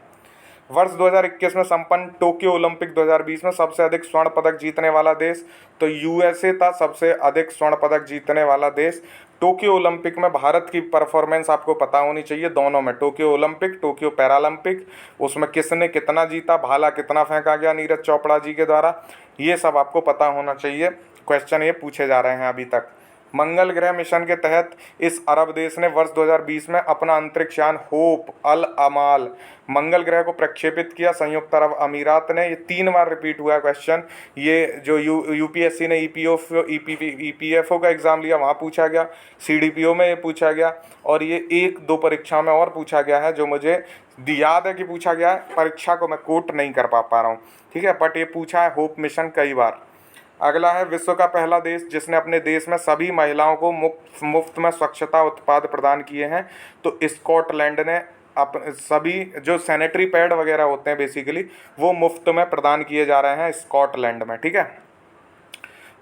वर्ष 2021 में संपन्न टोक्यो ओलंपिक 2020 में सबसे अधिक स्वर्ण पदक जीतने वाला देश? तो USA था सबसे अधिक स्वर्ण पदक जीतने वाला देश। टोक्यो ओलंपिक में भारत की परफॉर्मेंस आपको पता होनी चाहिए, दोनों में, टोक्यो ओलंपिक, टोक्यो पैरालंपिक, उसमें किसने कितना जीता, भाला कितना फेंका गया नीरज चोपड़ा जी के द्वारा, ये सब आपको पता होना चाहिए। क्वेश्चन ये पूछे जा रहे हैं अभी तक। मंगल ग्रह मिशन के तहत इस अरब देश ने वर्ष 2020 में अपना अंतरिक्ष यान होप अल अमाल मंगल ग्रह को प्रक्षेपित किया। संयुक्त अरब अमीरात ने, ये 3 बार रिपीट हुआ है क्वेश्चन। ये जो UPSC ने EPFO का एग्ज़ाम लिया वहाँ पूछा गया, CDPO में ये पूछा गया और ये 1-2 परीक्षा में और पूछा गया है, जो मुझे याद है कि पूछा गया है, परीक्षा को मैं कोट नहीं कर पा रहा हूँ, ठीक है, बट ये पूछा है होप मिशन कई बार। अगला है विश्व का पहला देश जिसने अपने देश में सभी महिलाओं को मुफ्त में स्वच्छता उत्पाद प्रदान किए हैं? तो स्कॉटलैंड ने सभी जो सैनिटरी पैड वगैरह होते हैं बेसिकली वो मुफ्त में प्रदान किए जा रहे हैं स्कॉटलैंड में, ठीक है।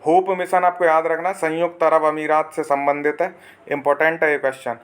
होप मिशन आपको याद रखना संयुक्त अरब अमीरात से संबंधित है, इंपॉर्टेंट है ये क्वेश्चन।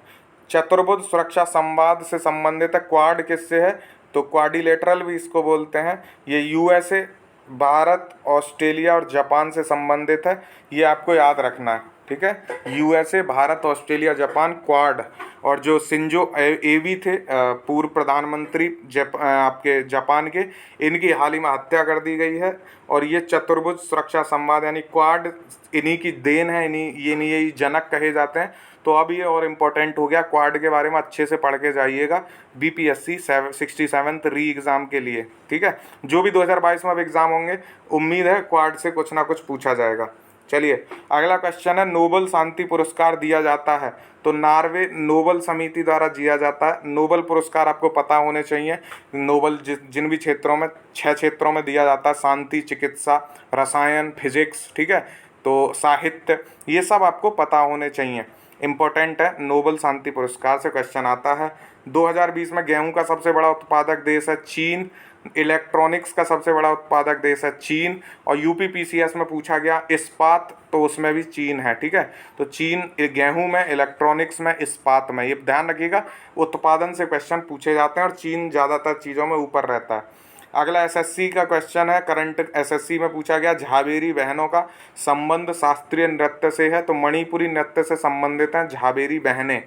चतुर्भुज सुरक्षा संवाद से संबंधित है, क्वाड किससे है? तो क्वाड्रिलेटरल भी इसको बोलते हैं। ये USA, भारत, ऑस्ट्रेलिया और जापान से संबंधित है, ये आपको याद रखना है, ठीक है। USA, Bharat, Australia, Japan, quad. और जो शिंजो एबे थे पूर्व प्रधानमंत्री आपके जापान के, इनकी हाल ही में हत्या कर दी गई है। और ये चतुर्भुज सुरक्षा संवाद यानी क्वाड इन्हीं की देन है, यही जनक कहे जाते हैं। तो अब ये और इम्पोर्टेंट हो गया, क्वाड के बारे में अच्छे से पढ़ के जाइएगा BPSC 67th री एग्ज़ाम के लिए, ठीक है। जो भी 2022 में अब एग्ज़ाम होंगे, उम्मीद है क्वाड से कुछ ना कुछ पूछा जाएगा। चलिए अगला क्वेश्चन है, नोबल शांति पुरस्कार दिया जाता है? तो नॉर्वे नोबल समिति द्वारा दिया जाता है। नोबल पुरस्कार आपको पता होने चाहिए। नोबल जिन भी क्षेत्रों में 6 क्षेत्रों में दिया जाता है, शांति, चिकित्सा, रसायन, फिजिक्स, ठीक है, तो साहित्य, ये सब आपको पता होने चाहिए, इम्पोर्टेंट है। नोबल शांति पुरस्कार से क्वेश्चन आता है। 2020 में गेहूं का सबसे बड़ा उत्पादक देश है चीन। इलेक्ट्रॉनिक्स का सबसे बड़ा उत्पादक देश है चीन। और UPPCS में पूछा गया इस्पात, तो उसमें भी चीन है, ठीक है। तो चीन गेहूं में, इलेक्ट्रॉनिक्स में, इस्पात में, ये ध्यान रखिएगा, उत्पादन से क्वेश्चन पूछे जाते हैं और चीन ज़्यादातर चीज़ों में ऊपर रहता है। अगला SSC का क्वेश्चन है, करंट SSC में पूछा गया, झाबेरी बहनों का संबंध शास्त्रीय नृत्य से है? तो मणिपुरी नृत्य से संबंधित हैं झाबेरी बहनें।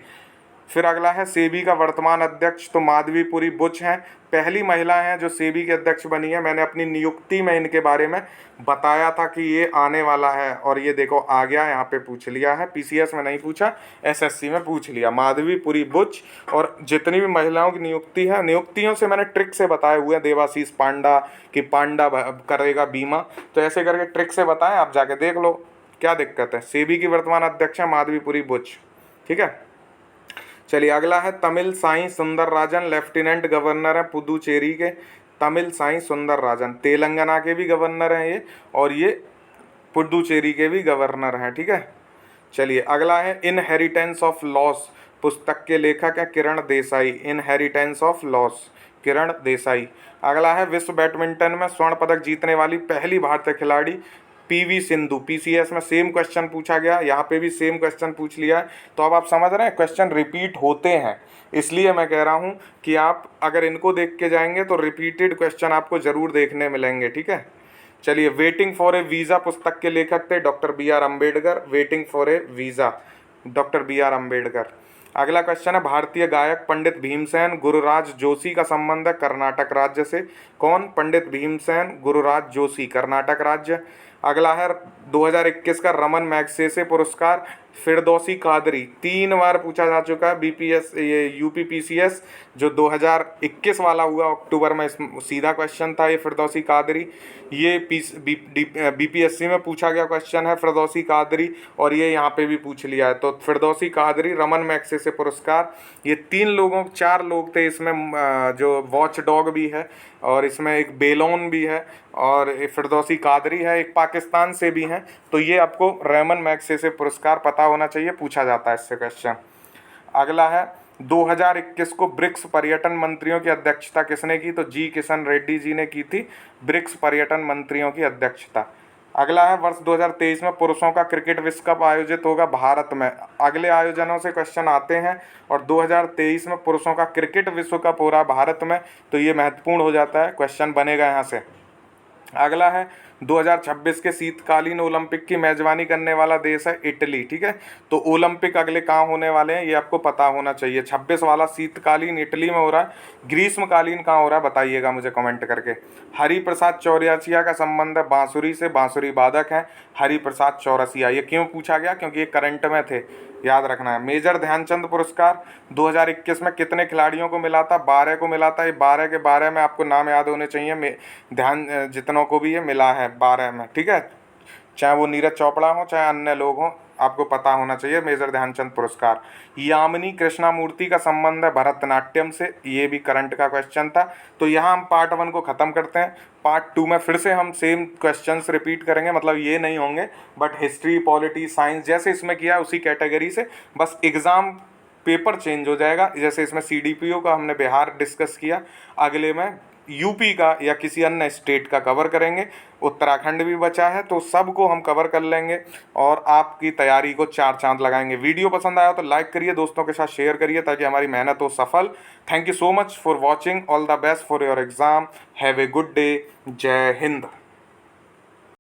फिर अगला है सेबी का वर्तमान अध्यक्ष, तो माधवीपुरी बुच हैं, पहली महिला हैं जो सेबी के अध्यक्ष बनी है। मैंने अपनी नियुक्ति में इनके बारे में बताया था कि ये आने वाला है और ये देखो आ गया, यहाँ पे पूछ लिया है। PCS में नहीं पूछा, SSC में पूछ लिया, माधवीपुरी बुच। और जितनी भी महिलाओं की नियुक्ति है, नियुक्तियों से मैंने ट्रिक से बताए हुए हैं, देवाशीष पांडा कि पांडा करेगा बीमा, तो ऐसे करके ट्रिक से बताएं, आप जाके देख लो, क्या दिक्कत है। सेबी की वर्तमान अध्यक्ष है माधवीपुरी बुच, ठीक है। चलिए अगला है तमिल साई सुंदरराजन, लेफ्टिनेंट गवर्नर है पुदुचेरी के। तमिल साई सुंदरराजन तेलंगाना के भी गवर्नर हैं ये, और ये पुदुचेरी के भी गवर्नर हैं, ठीक है। चलिए अगला है इनहेरिटेंस ऑफ लॉस पुस्तक के लेखक है Kiran Desai. Inheritance of loss, Kiran Desai. अगला है विश्व बैडमिंटन में स्वर्ण पदक जीतने वाली पहली भारतीय खिलाड़ी PV सिंधु। PCS में सेम क्वेश्चन पूछा गया, यहाँ पे भी सेम क्वेश्चन पूछ लिया है। तो अब आप समझ रहे हैं क्वेश्चन रिपीट होते हैं, इसलिए मैं कह रहा हूँ कि आप अगर इनको देख के जाएंगे तो रिपीटेड क्वेश्चन आपको ज़रूर देखने मिलेंगे, ठीक है। चलिए वेटिंग फॉर ए वीज़ा पुस्तक के लेखक थे doctor BR Ambedkar. Waiting for a visa, doctor BR Ambedkar. अगला क्वेश्चन है भारतीय गायक पंडित भीमसेन गुरुराज जोशी का संबंध है कर्नाटक राज्य से। कौन? पंडित भीमसेन गुरुराज जोशी, कर्नाटक राज्य। अगला है 2021 का रमन मैगसेसे पुरस्कार फिरदौसी कादरी 3 बार पूछा जा चुका है। बीपीएस ये यूपीपीसीएस जो 2021 वाला हुआ अक्टूबर में, सीधा क्वेश्चन था ये फिरदौसी कादरी। ये बीपीएससी में पूछा गया क्वेश्चन है फिरदौसी कादरी, और ये यहाँ पे भी पूछ लिया है। तो फिरदौसी कादरी, रमन मैग्सेसे पुरस्कार, ये 4 लोग थे इसमें। जो वॉच डॉग भी है और इसमें एक बेलोन भी है और फिरदौसी कादरी है, एक पाकिस्तान से भी हैं। तो ये आपको रमन मैग्सेसे पुरस्कार पता होना चाहिए, पूछा जाता है इससे क्वेश्चन। अगला है 2021 को ब्रिक्स पर्यटन मंत्रियों की अध्यक्षता किसने की? तो जी किशन रेड्डी जी ने की थी ब्रिक्स पर्यटन मंत्रियों की अध्यक्षता। अगला है वर्ष 2023 में पुरुषों का क्रिकेट विश्व कप आयोजित होगा भारत में। अगले आयोजनों से क्वेश्चन आते हैं और 2023 में पुरुषों का क्रिकेट विश्व कप हो रहा है भारत में, तो ये महत्वपूर्ण हो जाता है, क्वेश्चन बनेगा यहाँ से। अगला है 2026 के शीतकालीन ओलंपिक की मेजबानी करने वाला देश है इटली। ठीक है, तो ओलंपिक अगले कहाँ होने वाले हैं ये आपको पता होना चाहिए। 26 वाला शीतकालीन इटली में हो रहा है, ग्रीष्मकालीन कहाँ हो रहा है बताइएगा मुझे कमेंट करके। हरिप्रसाद चौरसिया का संबंध है बांसुरी से, बांसुरी वादक है हरिप्रसाद चौरसिया। ये क्यों पूछा गया? क्योंकि ये करंट में थे, याद रखना है। मेजर ध्यानचंद पुरस्कार 2021 में कितने खिलाड़ियों को मिला था? 12 को मिला था। ये 12 के 12 में आपको नाम याद होने चाहिए, ध्यान जितनों को भी ये मिला है 12 में। ठीक है, चाहे वो नीरज चोपड़ा हो चाहे अन्य लोग हों, आपको पता होना चाहिए मेजर ध्यानचंद पुरस्कार। यामिनी कृष्णामूर्ति का संबंध है भरतनाट्यम से, ये भी करंट का क्वेश्चन था। तो यहाँ हम पार्ट 1 को ख़त्म करते हैं। पार्ट 2 में फिर से हम सेम क्वेश्चंस रिपीट करेंगे, मतलब ये नहीं होंगे बट हिस्ट्री पॉलिटी साइंस जैसे इसमें किया उसी कैटेगरी से, बस एग्ज़ाम पेपर चेंज हो जाएगा। जैसे इसमें सीडीपीओ का हमने बिहार डिस्कस किया, अगले में यूपी का या किसी अन्य स्टेट का कवर करेंगे। उत्तराखंड भी बचा है, तो सब को हम कवर कर लेंगे और आपकी तैयारी को 4 चांद लगाएंगे। वीडियो पसंद आया तो लाइक करिए, दोस्तों के साथ शेयर करिए ताकि हमारी मेहनत हो सफल। Thank you so much for watching, all the best for your exam, have a good day, जय हिंद।